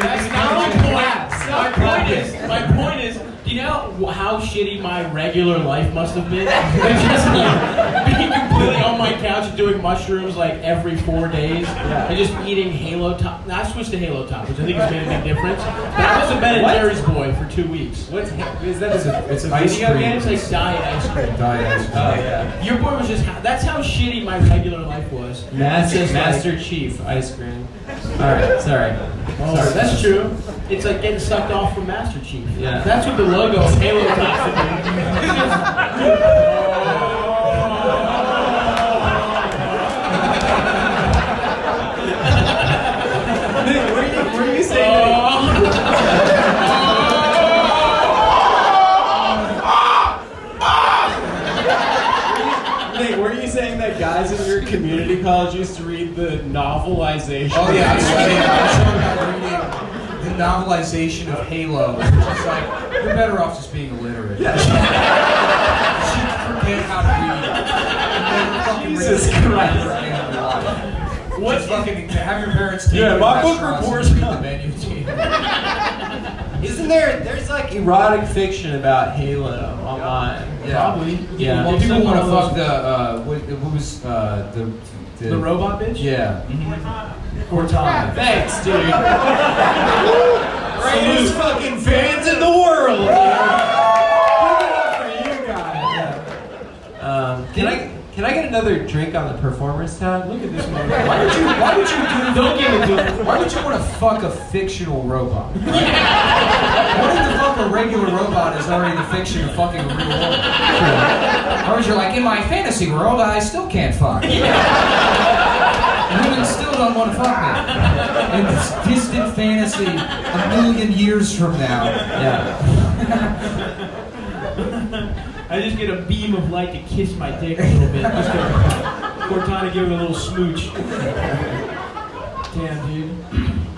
S1: that's not my point. My point is, do you know how shitty my regular life must have been? Just like being completely on my couch and doing mushrooms like every 4 days, and just eating Halo Top. Now, I switched to Halo Top, which I think has made a big difference. But I was a Ben and Jerry's boy for 2 weeks.
S3: What's is that?
S2: It's
S3: a
S2: ice
S3: video
S2: cream.
S3: game?
S1: It's like diet ice cream.
S2: Diet ice cream.
S3: Oh yeah.
S1: Your boy was just. That's how shitty my regular life was.
S3: Master Chief ice cream. All right, sorry.
S1: Oh, that's true. It's like getting sucked off from Master Chief.
S3: Yeah.
S1: That's what the logo of Halo Top should
S3: Were you saying? Were you saying that guys in your community college used to read the novelization?
S2: Oh yeah, I was talking about reading the novelization of Halo. It's just like, you're better off just being illiterate. Yeah. You should forget how to read. And then fucking
S3: Jesus
S2: read it
S3: Christ.
S2: for the end of your life.
S1: What?
S2: Just fucking have your parents take
S3: Yeah,
S2: you to
S3: my book
S2: restaurants
S3: reports
S2: and read
S3: on-
S2: the menu to you.
S3: Isn't there's like erotic fiction about Halo online?
S1: Probably.
S3: Yeah.
S2: Well, people want to fuck the what was
S1: the robot bitch?
S2: Yeah. Cortana.
S3: Thanks, dude. Greatest fucking fans in the world. Give it up for you guys. Can I get another drink on the performers tab? Look at this man.
S2: Why would you
S1: Don't give it to him.
S2: Why would you want to fuck a fictional robot? Right? Wanting to fuck a regular robot is already the fiction of fucking a real woman. Or you're like, in my fantasy world, I still can't fuck. Women still don't want to fuck me. In this distant fantasy, a million years from now.
S3: Yeah.
S1: I just get a beam of light to kiss my dick a little bit. Just to Cortana give it a little smooch. Damn, dude.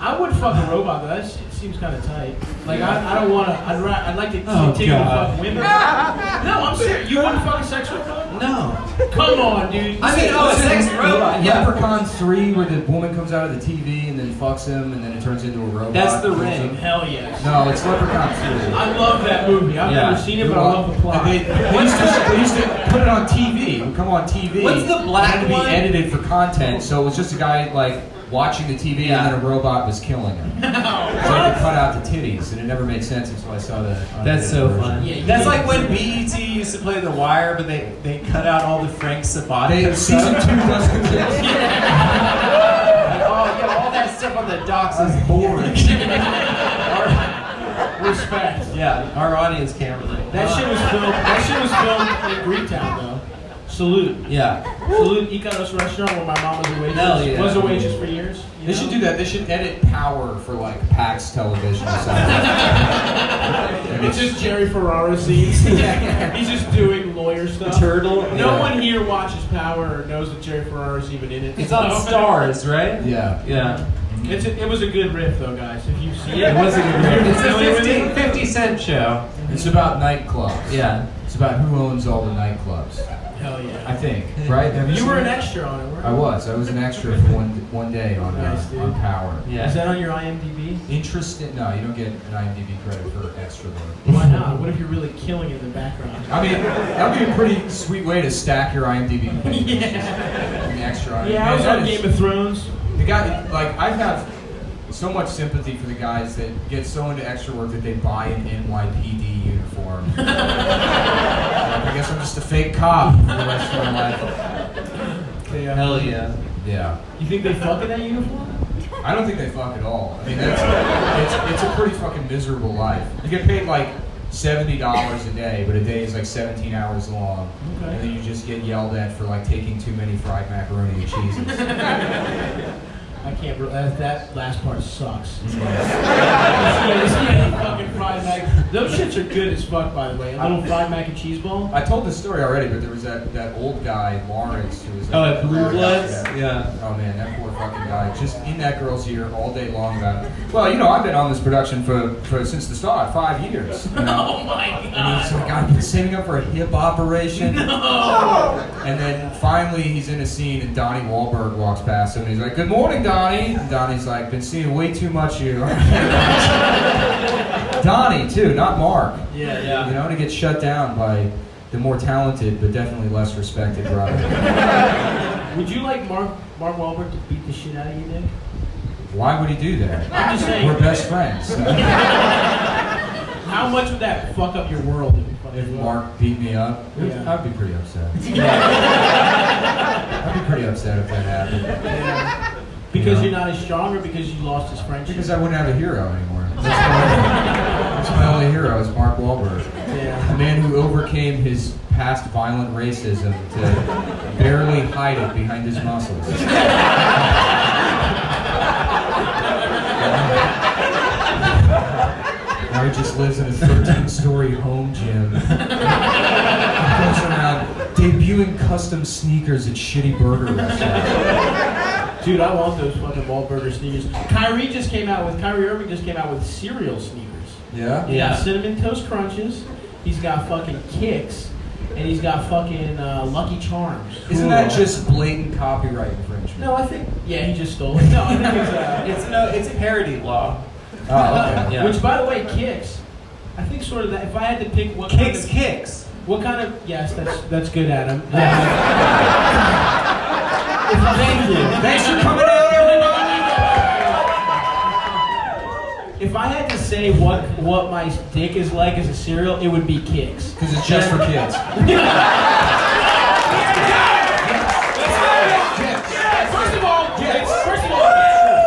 S1: I would fuck a robot, though. That shit seems kind of tight. Like, I don't want to. I'd like to continue to fuck women. No, I'm serious. You wouldn't fuck a sex robot?
S3: No.
S1: Come on, dude.
S3: I mean, a sex robot. Yeah.
S2: Leprechaun 3, where the woman comes out of the TV and then fucks him, and then it turns into a robot.
S3: That's the ring.
S1: Hell yes.
S2: No, it's Leprechaun 3.
S1: I love that movie. I've never seen it, but I love the plot.
S2: They used to put it on TV. It would come on TV.
S3: What's the black
S2: It had to
S3: one?
S2: be edited for content, so it was just a guy like watching the TV and then a robot was killing him. So I had to cut out the titties, and it never made sense until I saw the.
S3: That's so
S2: version.
S3: fun.
S1: Yeah,
S3: That's like when BET used to play The Wire, but they cut out all the Frank Sabato
S2: Season 2
S3: stuff.
S2: doesn't exist.
S3: Like, oh yeah, all that stuff on the docks is boring.
S1: Respect.
S3: Yeah, our audience can't relate.
S1: That shit was filmed. That shit was filmed in Greektown, though. Salute.
S3: Yeah.
S1: Salute Ikaros restaurant where my mom was a waitress.
S3: Hell yeah.
S1: Was a waitress for years.
S2: They should do that. They should edit Power for like PAX television or something.
S1: It's just Jerry Ferrara scenes. He's just doing lawyer stuff.
S3: Turtle.
S1: No one here watches Power or knows that Jerry Ferrara's even in it.
S3: It's on Stars, right?
S2: Yeah.
S3: Yeah.
S1: It was a good riff, though, guys. If you've seen
S3: It was a good riff. It's
S1: Familiar with
S3: a
S1: it?
S3: 50-cent show.
S2: It's about nightclubs.
S3: Yeah.
S2: It's about who owns all the nightclubs.
S1: Hell yeah.
S2: I think, right? Have
S1: You
S2: seen
S1: were
S2: it?
S1: an extra on it, weren't you?
S2: I was an extra for one day on
S1: Nice, dude.
S2: on Power.
S3: Yeah.
S1: Is that on your IMDb?
S2: Interesting? No, you don't get an IMDb credit for extra though.
S1: Why not? What if you're really killing it in the background?
S2: I mean, that'd be a pretty sweet way to stack your IMDb.
S1: Yeah.
S2: The extra IMDb.
S1: Yeah, I was on Game of Thrones.
S2: The guy, like, I have so much sympathy for the guys that get so into extra work that they buy an NYPD uniform. Like, I guess I'm just a fake cop for the rest of my life.
S3: Hell yeah.
S2: Yeah.
S1: You think they fuck in that uniform?
S2: I don't think they fuck at all. I mean, it's a pretty fucking miserable life. You get paid like $70 a day, but a day is like 17 hours long.
S1: Okay.
S2: And then you just get yelled at for like taking too many fried macaroni and cheeses.
S1: I can't. That last part sucks. Yeah, fucking fried mac. Those shits are good as fuck, by the way. A little fried mac and cheese ball.
S2: I told this story already, but there was that old guy, Lawrence, who was
S3: Oh, at Blue Bloods?
S2: Yeah. Oh man, that poor fucking guy. Just in that girl's ear all day long about it. Well, you know, I've been on this production for since the start, 5 years. You know?
S1: Oh my
S2: And
S1: god.
S2: he's like, I've been saving up for a hip operation.
S1: No.
S2: And then finally he's in a scene and Donnie Wahlberg walks past him and he's like, good morning, Donnie. And Donnie's like, been seeing way too much of you. Donnie, too, not Mark.
S1: Yeah,
S2: You
S1: yeah.
S2: know, to get shut down by the more talented but definitely less respected brother.
S1: Would you like Mark Wahlberg to beat the shit out of you, Nick?
S2: Why would he do that?
S1: I'm just saying.
S2: We're best friends.
S1: How much would that fuck up your world if you fucking
S2: If Mark beat me up,
S1: Yeah.
S2: I'd be pretty upset. I'd be pretty upset if that happened.
S1: Yeah. Because
S2: Yeah.
S1: you're not as strong, or because you lost his friendship?
S2: Because I wouldn't have a hero anymore. That's my only hero is Mark Wahlberg.
S1: Yeah.
S2: A man who overcame his past violent racism to barely hide it behind his muscles. Now he just lives in a 13-story home gym. He goes around debuting custom sneakers at shitty burger restaurants.
S1: Dude, I want those fucking Wahlburger sneakers. Kyrie Irving just came out with cereal sneakers.
S2: Yeah?
S1: Yeah. Cinnamon Toast Crunches. He's got fucking Kicks. And he's got fucking Lucky Charms.
S2: Isn't that just blatant copyright infringement?
S1: No, I think. Yeah, he just stole it. No, I think it's
S3: It's a parody law.
S2: okay.
S3: Yeah.
S1: Which, by the way, kicks. I think sort of that. If I had to pick what
S3: Kicks,
S1: kind of,
S3: kicks.
S1: what kind of yes, that's good, Adam.
S3: Thank you.
S2: Thanks for coming out, everyone.
S1: If I had to say what my dick is like as a cereal, it would be kicks.
S2: Because it's just for kids.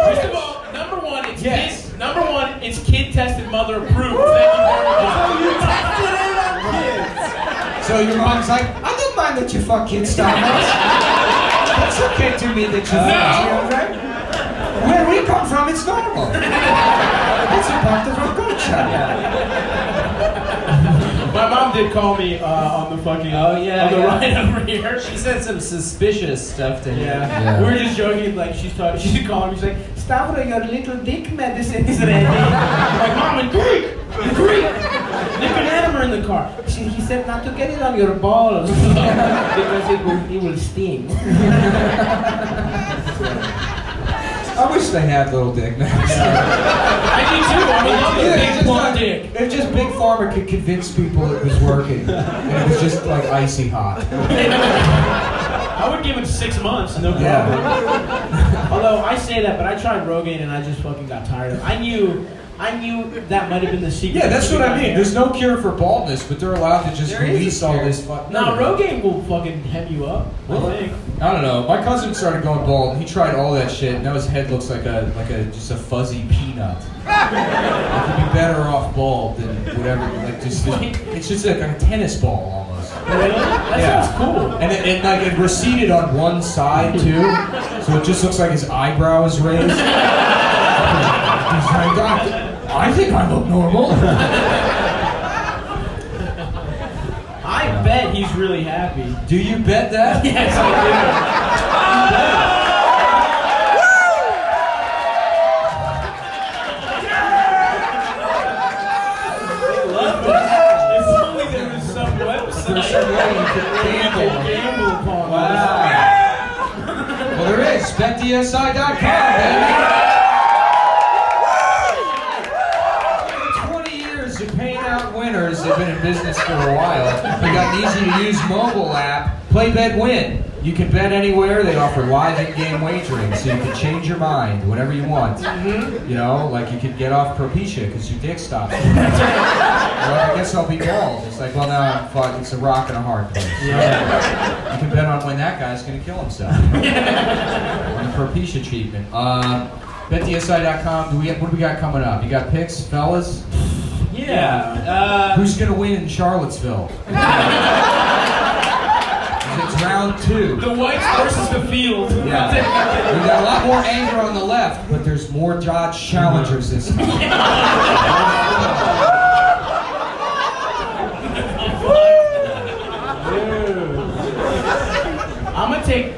S1: First of all, number one, it's kid. Number one, it's kid tested, mother approved. Thank you very much.
S3: So you tested it on kids.
S2: So your mom's like, I don't mind that you fuck kids, Thomas. That's okay to me that you fuck children. Where we come from, it's normal. It's a part of our culture.
S1: My mom did call me on the fucking on the ride over here.
S3: She said some suspicious stuff to him.
S1: Yeah. We were just joking, like she's calling me, she's like, Stavro, your little dick medicine is ready. I'm like, Mom, in Greek! Nick and Adam are in the car. He said not to get it on your balls because it will sting.
S2: I wish they had little dick now.
S1: I do too. I love a big blonde dick.
S2: If just Big Pharma could convince people it was working, and it was just like icy hot.
S1: I would give it 6 months, no problem. Although I say that, but I tried Rogaine and I just fucking got tired of it. I knew that might have been the secret.
S2: Yeah, that's what I mean. There's no cure for baldness, but they're allowed to just release all this fuck.
S1: No, Rogaine will fucking hem you up. I think.
S2: I don't know. My cousin started going bald. He tried all that shit. Now his head looks like just a fuzzy peanut. Like he'd be better off bald than whatever. Like it's just like a tennis ball almost.
S1: Really? That sounds cool.
S2: And it receded on one side too, so it just looks like his eyebrow is raised. He's like, I think I look normal.
S1: I bet he's really happy.
S2: Do you bet that?
S1: Yes, I do. If only there was some website.
S2: There's some way you could
S1: Gamble upon.
S2: Wow. Well, there is. BetDSI.com, baby. 20 years of paying out winners. They've been in business for a while. They got an easy-to-use mobile app. Play, bet, win. You can bet anywhere. They offer live in-game wagering, so you can change your mind whenever you want. You know, like you could get off Propecia because your dick stops. Well, I guess I'll be bald. It's like, well, now I'm fucked. It's a rock and a hard place. You can bet on when that guy's going to kill himself. On the Propecia treatment. BetDSI.com. What do we got coming up? You got picks, fellas?
S3: Yeah.
S2: Who's going to win in Charlottesville? It's round 2.
S1: The whites versus the field.
S2: Yeah. We got a lot more anger on the left, but there's more Dodge Challengers this time.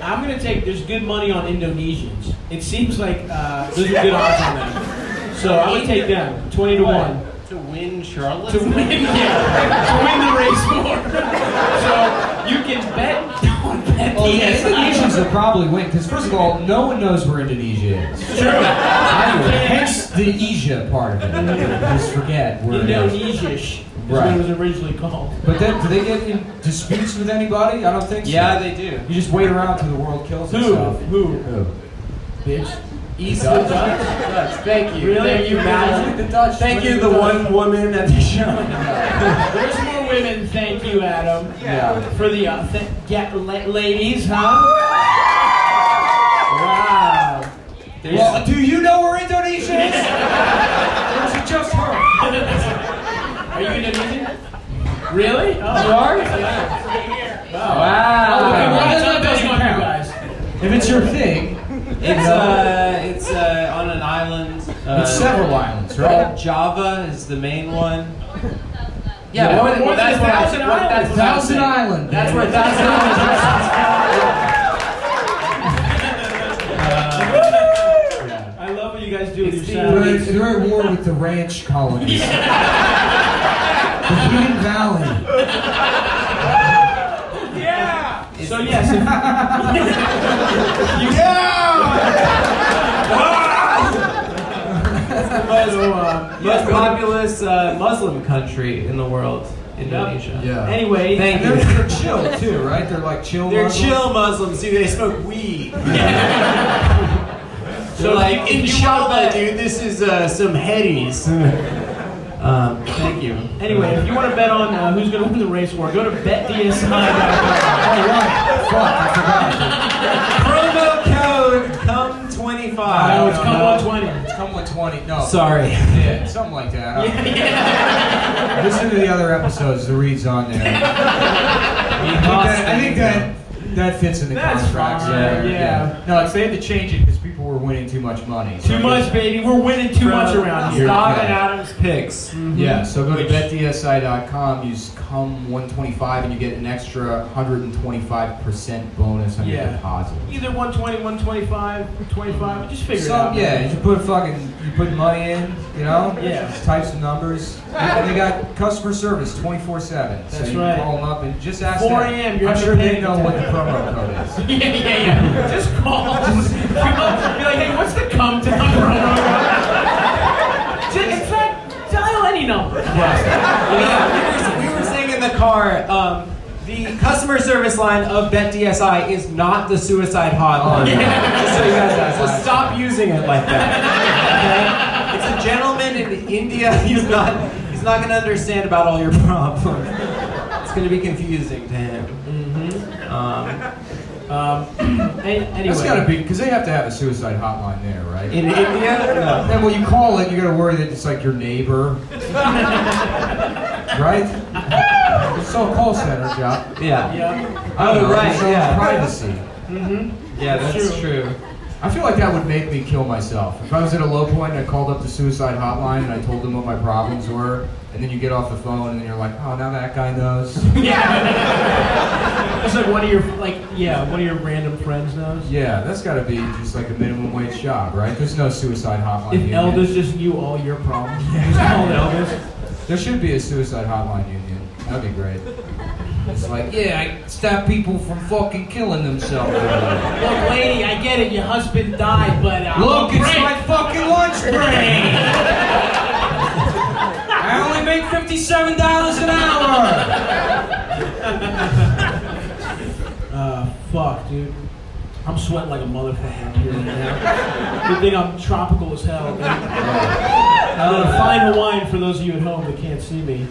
S1: I'm gonna take. There's good money on Indonesians. It seems like there's a good odds on them. So I'm gonna take them 20 to 1.
S3: To win Charlotte?
S1: To win, yeah. To win the race more. So you can bet on bet.
S2: Oh yeah, Indonesians will probably win because first of all, no one knows where Indonesia is.
S1: True.
S2: Hence the Asia part of it. Just forget where it is.
S1: Indonesia-ish is what it was originally called.
S2: But then, do they get in disputes with anybody? I don't think so.
S3: Yeah, they do.
S2: You just wait around till the world kills itself.
S1: Who? Bitch.
S3: East Dutch. Thank you.
S1: Really?
S3: Thank you, Madeline.
S2: The Dutch.
S3: Thank you, the one woman at the show.
S1: There's more women. Thank you, Adam.
S2: Yeah.
S1: For the ladies, huh? Wow.
S2: Well, do you know where Indonesia is? Or is it just her?
S1: Are you Indonesian? Really? Oh, you are? Wow. Okay, well, that's not betting on you guys.
S2: If it's your thing,
S3: It's on an island.
S2: it's several islands, right?
S3: Java is the main one.
S1: Yeah, well, that's
S3: Thousand Islands.
S2: Thousand Island.
S3: That's where Thousand Islands
S1: I love what you guys do with your
S2: They're,
S1: sound.
S2: they're at war with the ranch colonies. The Hidden Valley.
S1: Yeah! So yes, if
S3: Most populous Muslim country in the world, Indonesia.
S2: Yeah.
S1: Anyway,
S3: Thank you.
S2: They're chill too, right? They're like chill.
S3: They're
S2: Muslims.
S3: chill Muslims, dude. They smoke weed.
S1: So
S3: They're like,
S1: if you
S3: inshallah,
S1: want to
S3: dude, this is some headies. Thank you.
S1: Anyway, if you want to bet on who's going to win the race war, go to betdsi.com.
S2: Oh, right. Fuck, I forgot.
S3: Promo code COME25.
S1: No, it's come 120.
S2: It's come with 20. No.
S3: Sorry.
S2: Yeah, something like that. Listen to the other episodes. The read's on there. I think that fits in the
S1: That's
S2: contracts.
S1: fine, yeah.
S2: No, they had to change it because people were winning too much money.
S1: Too much, baby. We're winning too much around here.
S3: Scott and Adam's picks.
S2: Yeah, so go to betdsi.com, use COME125, and you get an extra 125% bonus on your deposit.
S1: Either 120, 125, 25. Just figure it out.
S2: Yeah, you put money in, you know?
S1: Yeah.
S2: Just type some numbers. And they got customer service 24/7. So
S1: That's
S2: you
S1: right.
S2: can call them up and just ask
S1: 4
S2: them.
S1: a.m., you're
S2: I'm
S1: having
S2: sure
S1: a
S2: they
S1: panic
S2: know what the
S1: attack.
S2: promo code is.
S1: Yeah. Just call. Be like, hey, what's the come down promo? In fact, dial any number.
S3: We were saying in the car, the customer service line of BetDSI is not the suicide hotline. Just so you guys know. So stop using it like that. Okay? It's a gentleman in India. He's not going to understand about all your problems. It's going to be confusing to him.
S1: Anyway.
S2: That's gotta be, because they have to have a suicide hotline there, right?
S3: In India? No.
S2: And when you call it, you gotta worry that it's like your neighbor. Right? It's all a call center job.
S3: Yeah.
S1: Yeah.
S2: I don't know,
S3: right,
S2: there's no
S3: yeah.
S2: privacy.
S3: Yeah, that's true.
S2: I feel like that would make me kill myself. If I was at a low point and I called up the suicide hotline and I told them what my problems were, and then you get off the phone and then you're like, oh, now that guy knows.
S1: It's like one of your random friends knows.
S2: Yeah, that's gotta be just like a minimum wage job, right? There's no suicide hotline
S1: If
S2: union.
S1: Elders just knew all your problems, just call Elders.
S2: There should be a suicide hotline union. That'd be great. It's like, yeah, I stop people from fucking killing themselves.
S1: Look, lady, I get it. Your husband died, but
S2: Look, it's my fucking lunch break. I only make $57 an hour.
S1: Fuck, dude. I'm sweating like a motherfucker here right now. Good thing I'm tropical as hell, dude. Fine Hawaiian for those of you at home that can't see me.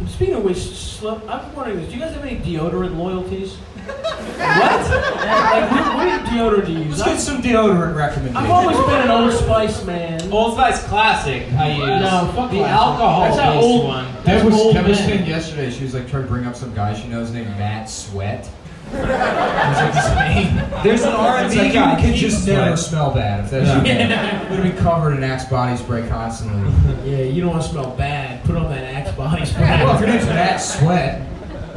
S1: Speaking of which, I'm wondering this. Do you guys have any deodorant loyalties? What? Like, what deodorant do you use?
S2: Let's get some deodorant recommendations.
S1: I've always been an Old Spice man.
S3: Old Spice Classic, I use.
S1: No, fuck
S3: the
S1: Classic.
S3: alcohol-based
S1: That's how old-
S3: one.
S2: That was
S1: old
S2: Kevin's
S1: men.
S2: thing yesterday. She was like trying to bring up some guy she knows named Matt Sweat. It was like his name.
S3: There's an R&B
S2: It's like
S3: guy.
S2: you could
S3: Keith
S2: just
S3: Sweat.
S2: never smell bad if that's your name. Would have been covered in Axe body spray constantly.
S1: Yeah, you don't want to smell bad. Put on that Axe body spray.
S2: Well, if your name's Matt Sweat,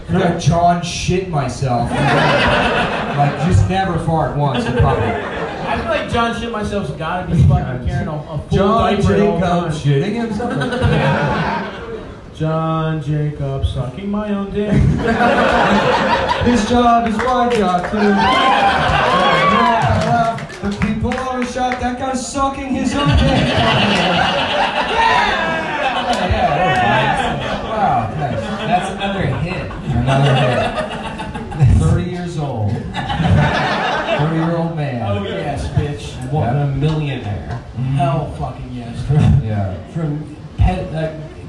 S2: you're like John shit myself. Like just never fart once in public.
S1: I feel like John shit myself's gotta be fucking carrying a full
S2: John
S1: diaper at all
S2: Jacob
S1: times.
S2: shitting himself.
S1: John Jacob sucking my own dick.
S2: His job is my job too. The people always shout, that guy's sucking his own dick. Yeah. Wow, thanks.
S3: That's another hit.
S2: Another hit. 30 years old. 30-year-old man.
S1: Oh yes, bitch.
S3: What
S2: Yeah.
S3: a millionaire.
S1: Hell fucking yes.
S2: Yeah.
S3: From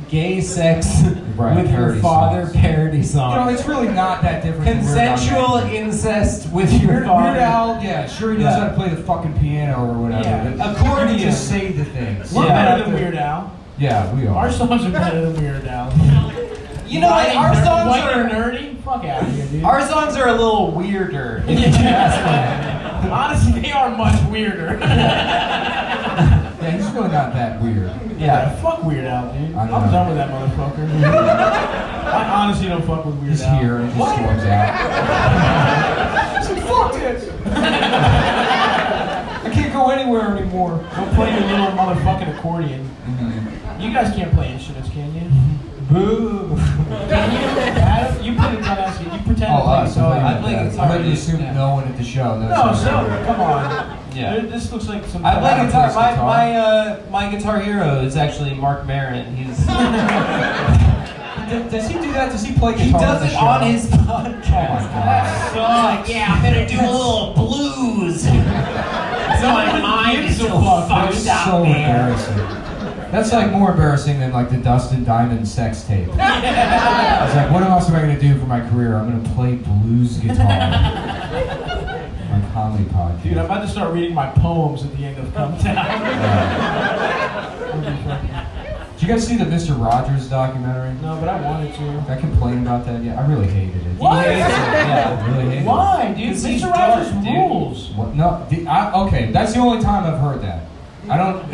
S3: gay sex
S2: Right,
S3: with your
S2: parody
S3: father
S2: songs.
S3: parody
S2: You know,
S3: songs.
S2: it's really not that different than
S3: Consensual
S2: Weird Al.
S3: incest with your
S2: Weird
S3: father.
S2: Al, yeah, sure he knows how to play the fucking piano or whatever.
S1: Yeah.
S2: But
S3: Accordion.
S2: you just say the things.
S1: We're
S3: Yeah.
S1: better than Weird Al.
S2: Yeah, we are.
S1: Our songs are better than Weird Al.
S3: You know,
S1: White
S3: our
S1: and
S3: songs
S1: white and
S3: are
S1: nerdy. Fuck out of here, dude.
S3: our songs are a little weirder. If you ask me.
S1: Honestly, they are much weirder.
S2: Yeah, he's really not that weird.
S3: Yeah.
S1: Fuck Weird Al, dude.
S2: I know.
S1: I'm done with that motherfucker. I honestly don't fuck with Weird
S2: He's
S1: Al.
S2: here and he just
S1: What?
S2: storms out.
S1: I said, fuck this.
S2: I can't go anywhere anymore.
S1: Don't play your little motherfucking accordion.
S2: Mm-hmm.
S1: You guys can't play instruments, can you?
S3: Boo.
S1: Can you? Adam, you play the guitar. You pretend to play
S2: Oh, us.
S1: guitar.
S3: I play guitar.
S2: I thought you assumed
S3: Yeah.
S2: no one at the show knows.
S1: No,
S2: how to
S1: so
S2: do it.
S1: come on.
S3: Yeah.
S1: This looks like some.
S3: I play guitar.
S2: plays guitar.
S3: My guitar hero is actually Mark Maron. He's
S2: Does he do that? Does he play guitar?
S3: he does
S2: the
S3: it
S2: show?
S3: on his podcast.
S2: Oh my god.
S1: Sucks.
S4: Like, yeah, I'm gonna do a little blues. So my mind is so fucked
S2: That's
S4: up,
S2: so
S4: man.
S2: embarrassing. That's like more embarrassing than like the Dustin Diamond sex tape. It's like, what else am I gonna do for my career? I'm gonna play blues guitar. My comedy podcast.
S1: Dude, I'm about to start reading my poems at the end of Come Down.
S2: Did you guys see the Mr. Rogers documentary?
S1: No, but I wanted to.
S2: I complained about that. Yeah, I really hated it.
S1: What?
S2: Yeah, I really hated
S1: Why, dude?
S3: Because he's
S1: Mr. Rogers
S3: dark, dude.
S1: rules.
S2: it. What? No, okay, that's the only time I've heard that. I don't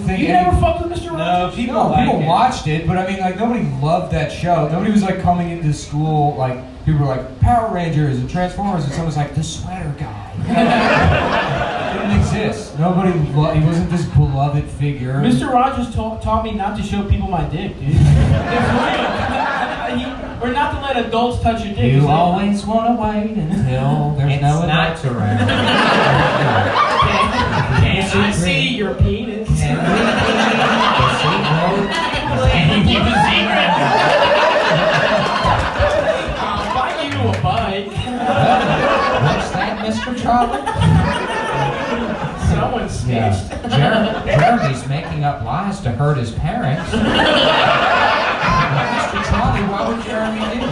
S2: think
S1: You never fucked with Mr. Rogers?
S3: people
S2: people
S3: like it.
S2: watched it, but I mean, like, nobody loved that show. Nobody was like coming into school, like, people were like, Power Rangers and Transformers, and someone's like, the sweater guy. It didn't exist. Nobody, he wasn't this beloved figure.
S1: Mr. Rogers taught me not to show people my dick, dude. It's real. Or not to let adults touch your dick.
S3: You
S1: He's like,
S3: always want to wait until
S2: There's
S3: it's
S2: no
S3: not
S2: adults around.
S1: Can I see your penis?
S3: And we
S4: And you can see right
S1: I'll buy you a bike.
S2: What's that, Mr. Trolley?
S1: Someone snitched.
S2: Jeremy's making up lies to hurt his parents. Mr. Trolley, why would Jeremy do that?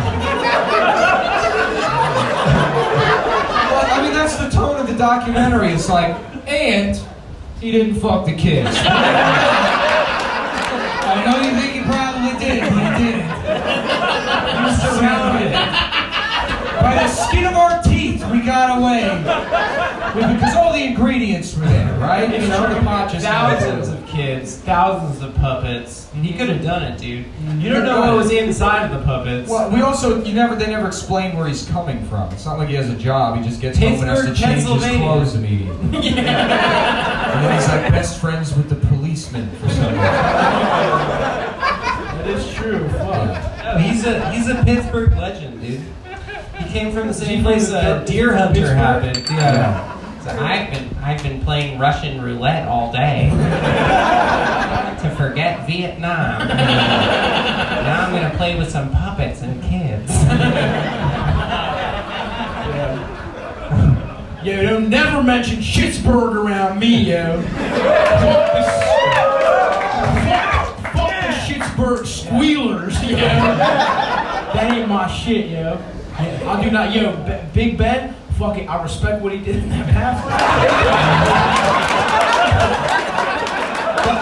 S2: Well, I mean, that's the tone of the documentary. It's like, and he didn't fuck the kids. I know you think he probably did, but he didn't. He was surrounded. By the skin of our teeth, we got away. Because all the ingredients were there, right? You know, the pot just
S3: thousands of kids, thousands of puppets. He could have done it, dude. You don't know what was inside of the puppets.
S2: Well, we also, they never explain where he's coming from. It's not like he has a job. He just gets home and has to
S3: Pittsburgh,
S2: change his
S3: Pennsylvania.
S2: clothes immediately. And then he's like best friends with the policeman for some reason.
S1: That is true. Fuck.
S3: No, he's a Pittsburgh legend, dude. He came from the same
S1: he
S3: place
S1: from
S3: Deer Hunter
S1: Pittsburgh?
S3: happened.
S2: Yeah.
S3: So I've been playing Russian roulette all day to forget Vietnam. Now I'm gonna play with some puppets and kids.
S1: Yo, don't never mention Schittsburg around me, yo. Fuck the Schittsburg squealers, yo. That ain't my shit, yo. I do not, yo, Big Ben, fuck it, I respect what he did in that bathroom.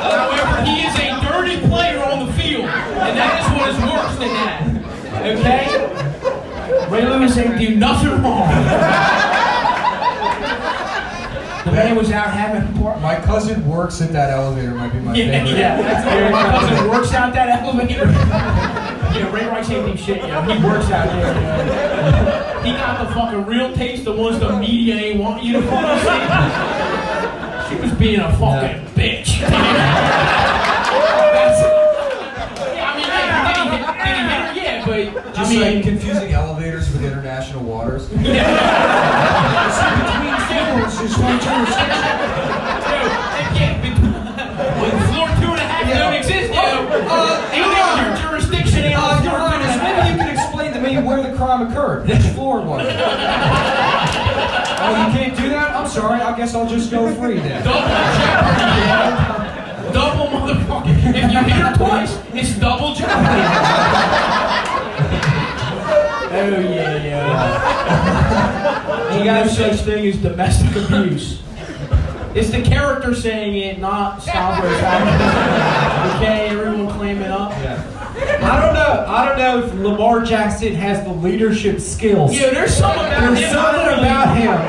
S1: However, he is a dirty player on the field, and that is what is worse than that, okay? Ray Lewis ain't do nothing wrong. The man was out having a party.
S2: My cousin works at that elevator, might be my favorite.
S1: Yeah, that's very my cousin works out that elevator. Yeah, Ray Rice ain't do shit, yo. He works out there, yo. He got the fucking real taste, the ones the media ain't want you to fucking see. She was being a fucking bitch. Yeah, but
S2: Just like confusing elevators with international waters.
S1: between floors, there's no jurisdiction. Floor 2.5 don't exist, yo. Ain't your jurisdiction ain't on
S2: Your
S1: floor
S2: Highness,
S1: 2.5.
S2: maybe you can explain to me where the crime occurred. Which floor was it? Oh, you can't do that? I'm sorry, I guess I'll just go free then.
S1: Double jeopardy, yo. Double motherfucking. If you hit her twice, it's double jeopardy. Oh yeah, yeah. You got no such thing as domestic abuse. It's the character saying it, not Stavros. Okay, everyone claim it up.
S3: Yeah. I don't know if Lamar Jackson has the leadership skills.
S1: Yeah, there's something about him.
S3: There's something about him.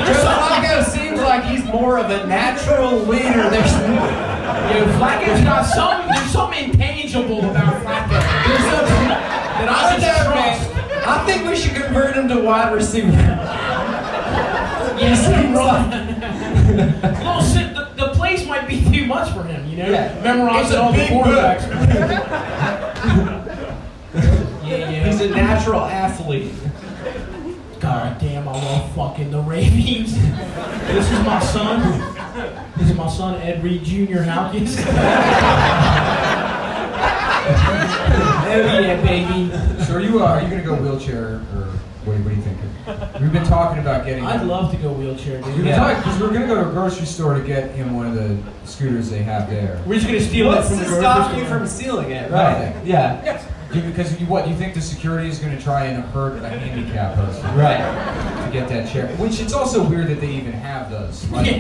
S1: There's
S3: Joe
S1: something.
S3: Flacco seems like he's more of a natural leader.
S1: Yo, Flacco's got something. There's something intangible about Flacco. There's something that I just trust.
S3: I think we should convert him to wide receiver.
S1: Yes, the place might be too much for him, you know?
S3: Yeah.
S1: Memorizing all the
S3: big
S1: quarterbacks. Yeah.
S3: He's a natural athlete.
S1: God damn, I love fucking the Ravens. it means this is my son. This is my son, Ed Reed Jr. Hawkins. Oh yeah, baby.
S2: So are you gonna go wheelchair or what are you thinking? We've been talking about getting.
S1: I'd love to go wheelchair, dude.
S2: We've been talking because we're gonna go to a grocery store to get him one of the scooters they have there.
S1: We're just gonna steal it
S3: What's
S1: from
S3: to
S1: the grocery
S3: stop
S1: store.
S3: you from stealing it?
S2: Nothing.
S3: Right. Yeah.
S2: Because you think the security is going to try and hurt a handicapped person,
S3: Right.
S2: To get that chair. Which it's also weird that they even have those. Like,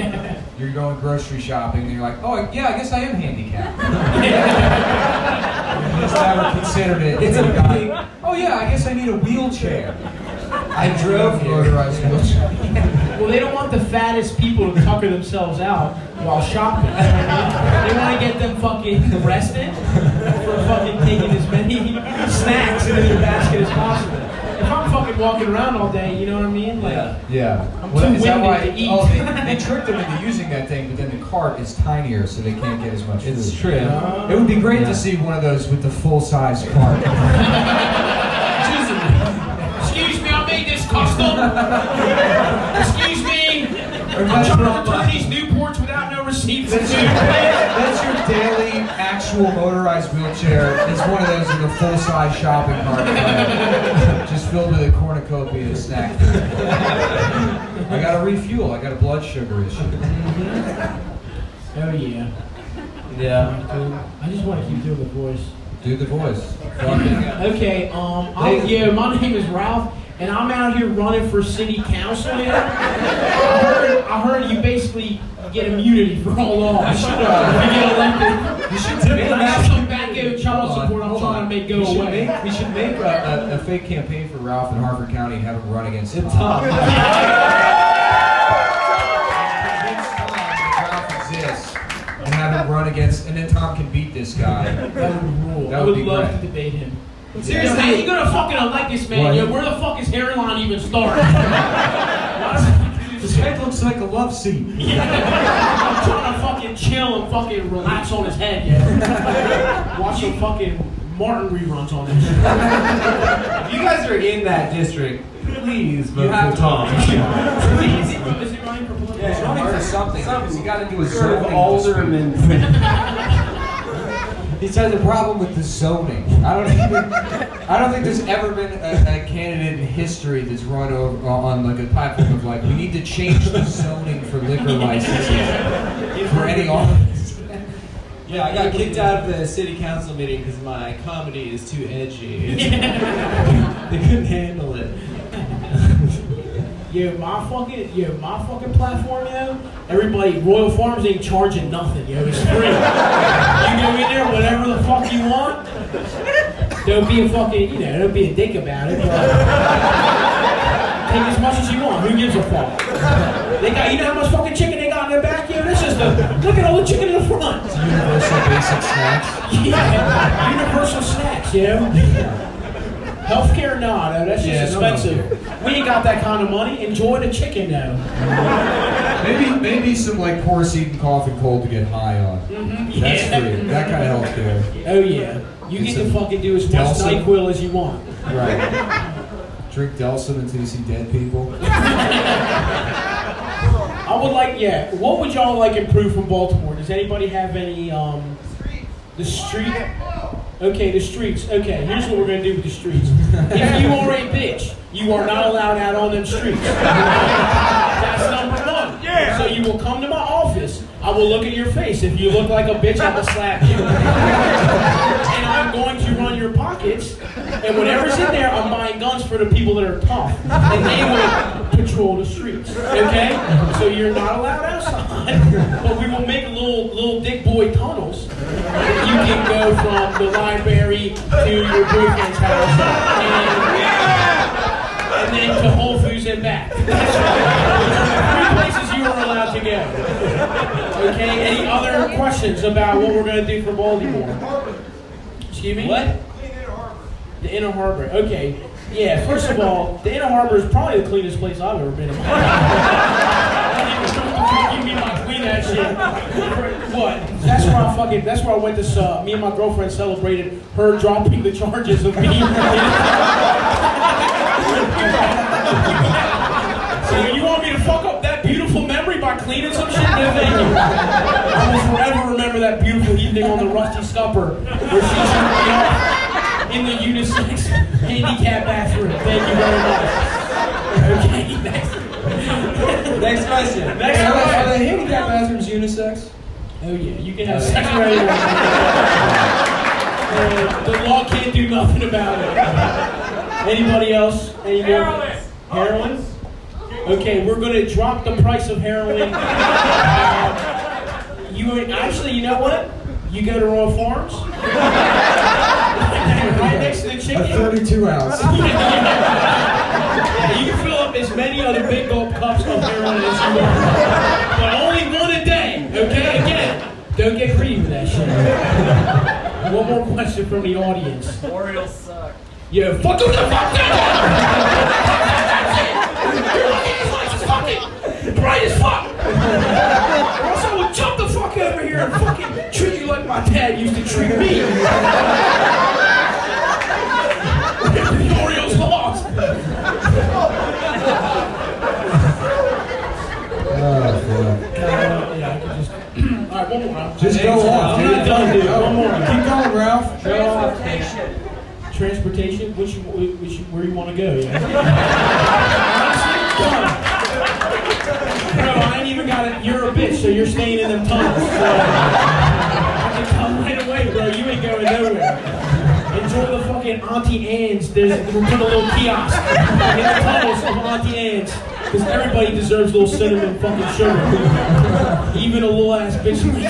S2: you're going grocery shopping and you're like, oh yeah, I guess I am handicapped. You just never considered it.
S3: It's a big.
S2: Oh yeah, I guess I need a wheelchair.
S3: I drove here.
S2: Motorized wheelchair.
S1: Well, they don't want the fattest people to tucker themselves out while shopping. They want to get them fucking arrested for fucking taking as many snacks into their basket as possible. If I'm fucking walking around all day, you know what I mean? Like,
S2: Yeah.
S1: I'm
S2: Well,
S1: too
S2: is that
S1: winded
S2: why?
S1: to eat.
S2: Oh, they tricked them into using that thing, but then the cart is tinier, so they can't get as much food.
S3: It's true.
S2: It would be great to see one of those with the full-size cart.
S1: Excuse me, I made this custom. Excuse me. I'm trying to return these Newports without no receipts.
S2: That's your daily actual motorized wheelchair. It's one of those with a full-size shopping cart, just filled with a cornucopia of snack food. I got to refuel. I got a blood sugar issue.
S1: Oh yeah.
S3: Yeah.
S1: I just want to keep doing the voice.
S2: Do the voice.
S1: Okay, yeah, my name is Ralph, and I'm out here running for city council here. I heard you basically get immunity for all laws. If you get elected.
S2: You should
S1: That's some backend child support I'm trying to make go away.
S2: We should make a fake campaign for Ralph in Harford County and have him run against Tom. Convince Tom that Ralph exists and have him run against, and then Tom can beat this guy.
S1: That would rule.
S2: That
S1: I
S2: would
S1: would
S2: be
S1: love
S2: great.
S1: to debate him.
S3: Seriously,
S1: how you gonna fucking elect this man?
S2: What?
S1: Yo, where the fuck his hairline even start?
S2: His head looks like a love seat.
S1: I'm trying to fucking chill and fucking relax on his head, yeah. Watch some fucking Martin reruns on this.
S3: If you guys are in that district, please vote for Tom.
S1: Is he running for political?
S2: He's running for something. Because he got into a
S3: Sort of
S2: zoning
S3: alderman.
S2: He's had a problem with the zoning. I don't think there's ever been a candidate in history that's run over on like a platform of like, we need to change the zoning for liquor licenses for any office.
S3: Yeah, I got kicked out of the city council meeting because my comedy is too edgy. They couldn't handle it.
S1: My fucking platform, everybody, Royal Farms ain't charging nothing, it's free. You go in there, whatever the fuck you want. Don't be a fucking, don't be a dick about it, but take as much as you want, who gives a fuck? They got, how much fucking chicken they got in their back, That's just look at all the chicken in the front.
S2: It's universal basic snacks.
S1: Yeah, universal snacks, Healthcare, no, that's just expensive. We ain't got that kind of money. Enjoy the chicken now.
S2: Maybe some like horse eating cough and cold to get high on. That's free. That kind of healthcare.
S1: Oh yeah. You get to fucking do as much
S2: Delson.
S1: NyQuil as you want.
S2: Right. Drink Delson until you see dead people.
S1: I would like, what would y'all like improve from Baltimore? Does anybody have any, the street? Okay, the streets. Okay, here's what we're gonna do with the streets. If you are a bitch, you are not allowed out on them streets. That's number one. Yeah. So you will come to my office. I will look at your face. If you look like a bitch, I will slap you. And I'm going to run your pockets. And whatever's in there, I'm buying guns for the people that are tough. And they will patrol the streets. Okay? So you're not allowed outside. But we will make little dick boy tunnels. You can go from the library to your boyfriend's house. And then to Whole Foods and back. That's right. 3 places you are allowed to go. Okay, any other questions about what we're going to do for Baltimore? Excuse me? What? The Inner Harbor. Okay. Yeah, first of all, the Inner Harbor is probably the cleanest place I've ever been in my life. You mean like clean that shit? What? That's where I went to, me and my girlfriend celebrated her dropping the charges of me. So you want me to fuck that beautiful evening on the Rusty Scupper where she should be off in the unisex handicap bathroom. Thank you very much. Okay, next.
S3: Next question.
S2: Are the handicap bathrooms unisex?
S1: Oh yeah, you can have sex with anyone. The law can't do nothing about it. Anybody else? Heroin? Okay, we're gonna drop the price of heroin. You know what? You go to Royal Farms. Right next to the chicken.
S2: A 32 ounce.
S1: Yeah, you can fill up as many other big gulp cups of heroin as you want. But only one a day, okay? Again, don't get greedy with that shit. One more question from the audience.
S5: Orioles suck.
S1: Yeah, fuck who the fuck that is fucking bright as fuck. Or else I would jump the fuck over here and fucking treat you like my dad used to treat me. The Orioles lost. Yeah, I could just. Alright, one more.
S2: Just go off,
S1: I'm
S2: dude.
S1: not done, dude. One more.
S2: Keep going, Ralph.
S5: Transportation.
S1: Transportation? Where you want to go? Yeah. Bro, I ain't even got it. You're a bitch, so you're staying in them tunnels. So I can come right away, bro. You ain't going nowhere. Enjoy the fucking Auntie Anne's. We'll put a little kiosk in the tunnels of Auntie Anne's. Because everybody deserves a little cinnamon fucking sugar. Even a little ass bitch like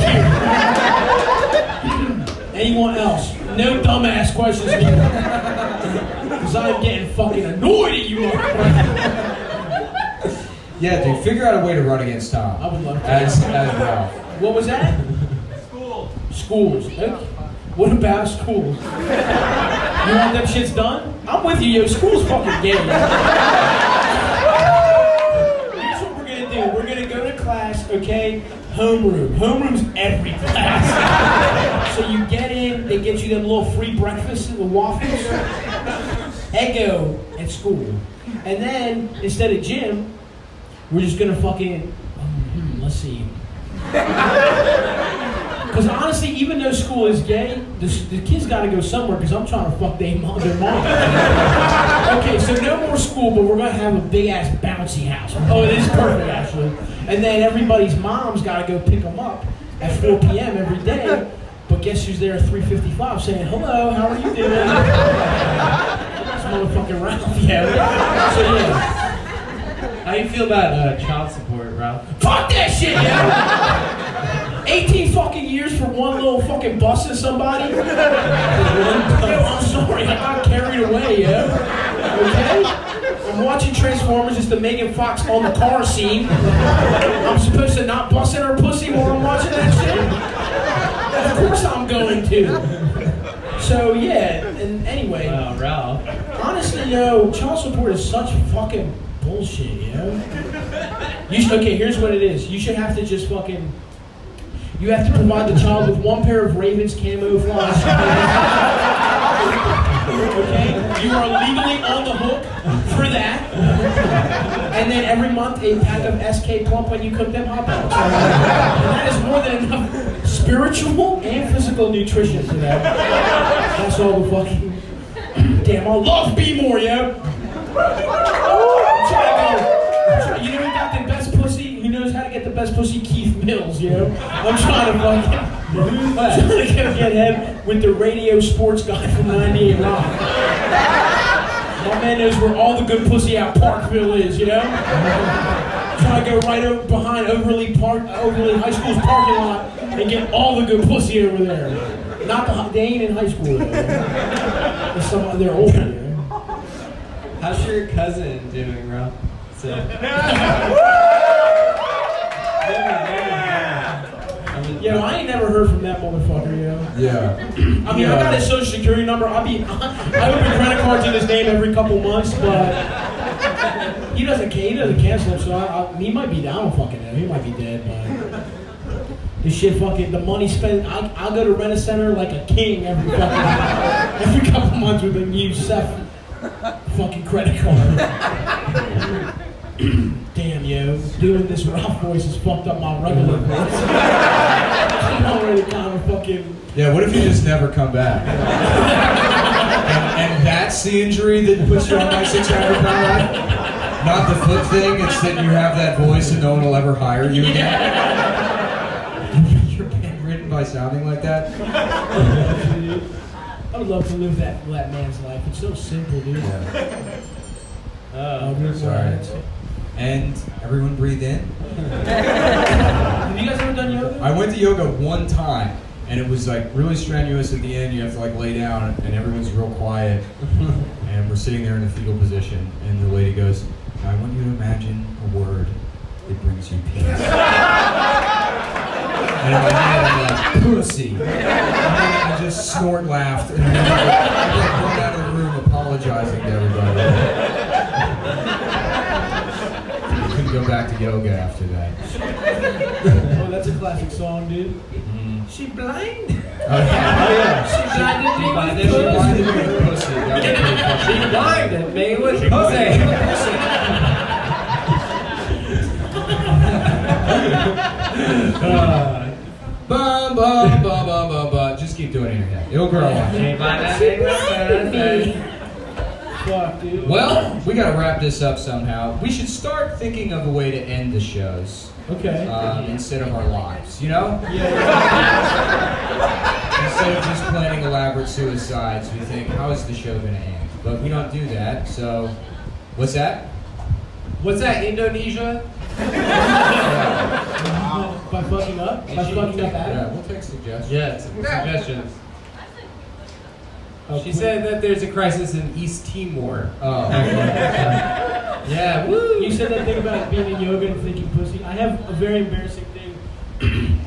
S1: you. Anyone else? No dumbass questions here. Because I'm getting fucking annoyed at you, motherfucker.
S2: Yeah, dude, figure out a way to run against Tom.
S1: I would love to.
S2: As Ralph.
S1: What was that? Schools. Okay. What about schools? You want them shits done? I'm with you, yo. School's fucking gay. Here's what we're gonna do. We're gonna go to class, okay? Homeroom. Homeroom's every class. So you get in, they get you them little free breakfasts, the waffles. Eggo at school. And then, instead of gym, we're just gonna fucking, let's see. Because honestly, even though school is gay, the kids gotta go somewhere because I'm trying to fuck their mom. Okay, so no more school, but we're gonna have a big ass bouncy house. Oh, it is perfect actually. And then everybody's mom's gotta go pick them up at 4 p.m. every day. But guess who's there at 3:55 saying, hello, how are you doing? It's motherfucking Ralph, yeah. So yeah.
S3: How do you feel about child support, Ralph?
S1: Fuck that shit, yo! 18 fucking years for one little fucking busting somebody? Yo, I'm sorry, I got carried away, yo. Okay? I'm watching Transformers, it's the Megan Fox on the car scene. I'm supposed to not bust in her pussy while I'm watching that shit? Of course I'm going to. So, yeah, and anyway.
S3: Wow, Ralph.
S1: Honestly, yo, child support is such fucking bullshit, yo. Okay, here's what it is. You should have to just fucking... You have to provide the child with one pair of Ravens camouflage. Okay? You are legally on the hook for that. And then every month a pack of SK Plump when you cook them hot dogs. And that is more than enough spiritual and physical nutrition for that. That's all the fucking... Damn, I love B more, yo! I'm trying to go. You know who got the best pussy? Who knows how to get the best pussy? Keith Mills, yo. I'm trying to get head with the radio sports guy from 98 Rock. My man knows where all the good pussy out Parkville is, you know? Trying to go right over behind Overly High School's parking lot and get all the good pussy over there. Not they ain't in high school though. They're older, you know?
S3: How's your cousin doing, Ralph? So.
S1: Yo, I ain't never heard from that motherfucker, yo.
S2: Yeah.
S1: I mean, I got his social security number. I open credit cards in his name every couple months, but he doesn't cancel, so he might be down. I don't fucking know. He might be dead, but this shit fucking, the money spent, I'll go to Rent-A-Center like a king every couple months with a new Seth fucking credit card. Damn, yo, doing this rough voice has fucked up my regular voice. I'm already kind of fucking...
S2: Yeah, what if you just never come back? and that's the injury that puts you on my 600 pound life? Not the foot thing, it's that you have that voice and no one will ever hire you again? You're bedridden by sounding like that?
S1: I would love to live that man's life. It's so simple, dude.
S2: Yeah.
S1: Oh,
S2: sorry. And everyone breathe in.
S1: Have you guys ever done yoga?
S2: I went to yoga one time, and it was like really strenuous at the end. You have to like lay down, and everyone's real quiet. And we're sitting there in a fetal position, and the lady goes, I want you to imagine a word that brings you peace. And in my head, I'm like, pussy. And then I just snort laughed, and then I went out of the room apologizing to everybody. Couldn't go back to yoga after that.
S1: Oh, that's a classic song, dude. She blind?
S2: Oh, yeah.
S1: She blinded me with pussy.
S2: She blinded me with pussy. That was pretty funny.
S3: She blinded me with pussy.
S2: Bum, bum, bum, bum, bum, bum. Just keep doing it in your head. It'll grow on you.
S3: She blinded me with pussy.
S1: Fuck, dude.
S2: Well, we gotta wrap this up somehow. We should start thinking of a way to end the shows.
S1: Okay.
S2: Instead of our lives, you know?
S1: Yeah.
S2: Instead of just planning elaborate suicides, we think, how is the show gonna end? But we don't do that, so... What's that?
S3: What's that, Indonesia?
S1: By fucking up? By fucking up
S2: Yeah,
S1: Adam?
S2: we'll take suggestions.
S3: Yeah, suggestions.
S1: Oh,
S3: She said that there's a crisis in East Timor.
S2: Oh.
S3: Yeah, woo!
S1: You said that thing about being in yoga and thinking pussy. I have a very embarrassing thing.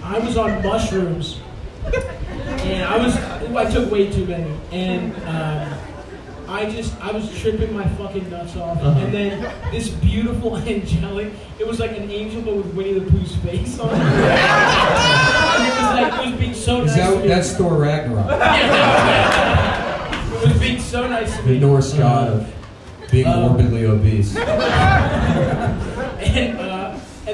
S1: I was on mushrooms, and I took way too many, and I was tripping my fucking nuts off, and then this beautiful angelic, it was like an angel but with Winnie the Pooh's face on it. It was being so nice to me.
S2: That's Thor Ragnarok,
S1: It was being so nice to
S2: the
S1: me.
S2: Norse god of being morbidly obese.
S1: And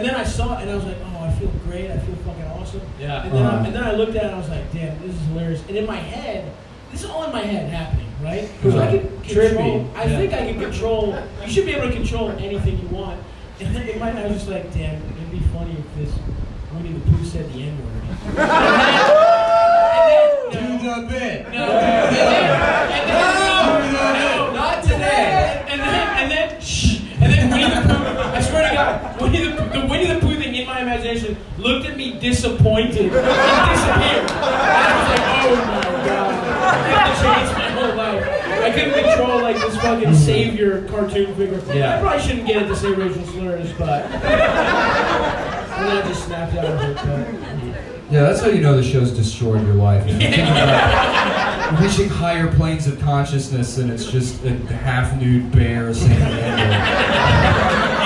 S1: then I saw it and I was like, oh, I feel great, I feel fucking awesome.
S3: Yeah.
S1: And then I looked at it and I was like, damn, this is hilarious. And in my head, this is all in my head happening, right? Because I can control. I think I can control. You should be able to control anything you want. And then in my head, I was just like, damn, it'd be funny if this Winnie the Pooh said the N-word.
S2: Do the bit.
S1: No,
S3: Not today.
S1: And then Winnie the Pooh, I swear to God, the Winnie the Pooh thing in my imagination looked at me disappointed and disappeared. And I was like, oh my God. I had to change my whole life. I couldn't control like this fucking savior cartoon figure.
S3: Yeah.
S1: I probably shouldn't get it to say racial slurs, but and then I just snapped out of it. But
S2: Yeah, that's how you know the show's destroyed your life. You're thinking about reaching higher planes of consciousness, and it's just a half-nude bear saying the N-word.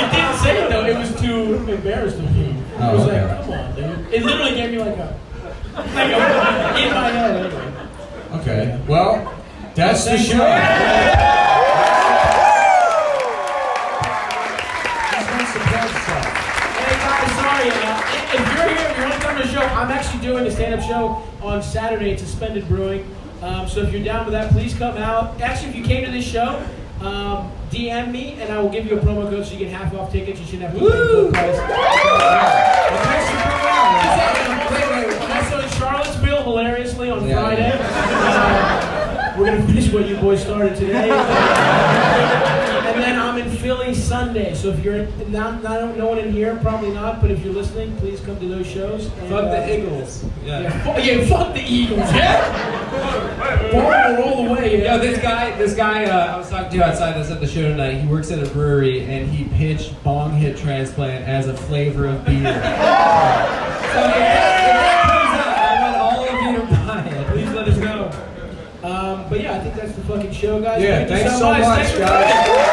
S1: it didn't say it though. It was too embarrassed of me. It
S2: Oh,
S1: was
S2: okay.
S1: like, come on, dude. It literally gave me like a in my head anyway.
S2: Okay, well, that's the show.
S1: Hey guys, sorry. If you're here, if you want to come to the show, I'm actually doing a stand-up show on Saturday at Suspended Brewing. So if you're down with that, please come out. Actually, if you came to this show, DM me and I will give you a promo code so you get half off tickets. You shouldn't have to pay full price. I'm also in Charlottesville, hilariously, on Friday. We're going to finish what you boys started today. And then I'm in Philly Sunday. So if you're not no one in here, probably not, but if you're listening, please come to those shows. And,
S3: Fuck the Eagles.
S1: Yeah, fuck the Eagles. Yeah. Baltimore all the way. Yeah.
S3: Yo, this guy I was talking to outside this at the show tonight, he works at a brewery and he pitched bong hit transplant as a flavor of beer. So if that comes out, I want all of you to buy it.
S1: Please let us know. But yeah, I think that's the fucking show, guys.
S2: Yeah,
S1: Thank you
S2: thanks so much,
S1: Thanks for
S2: guys.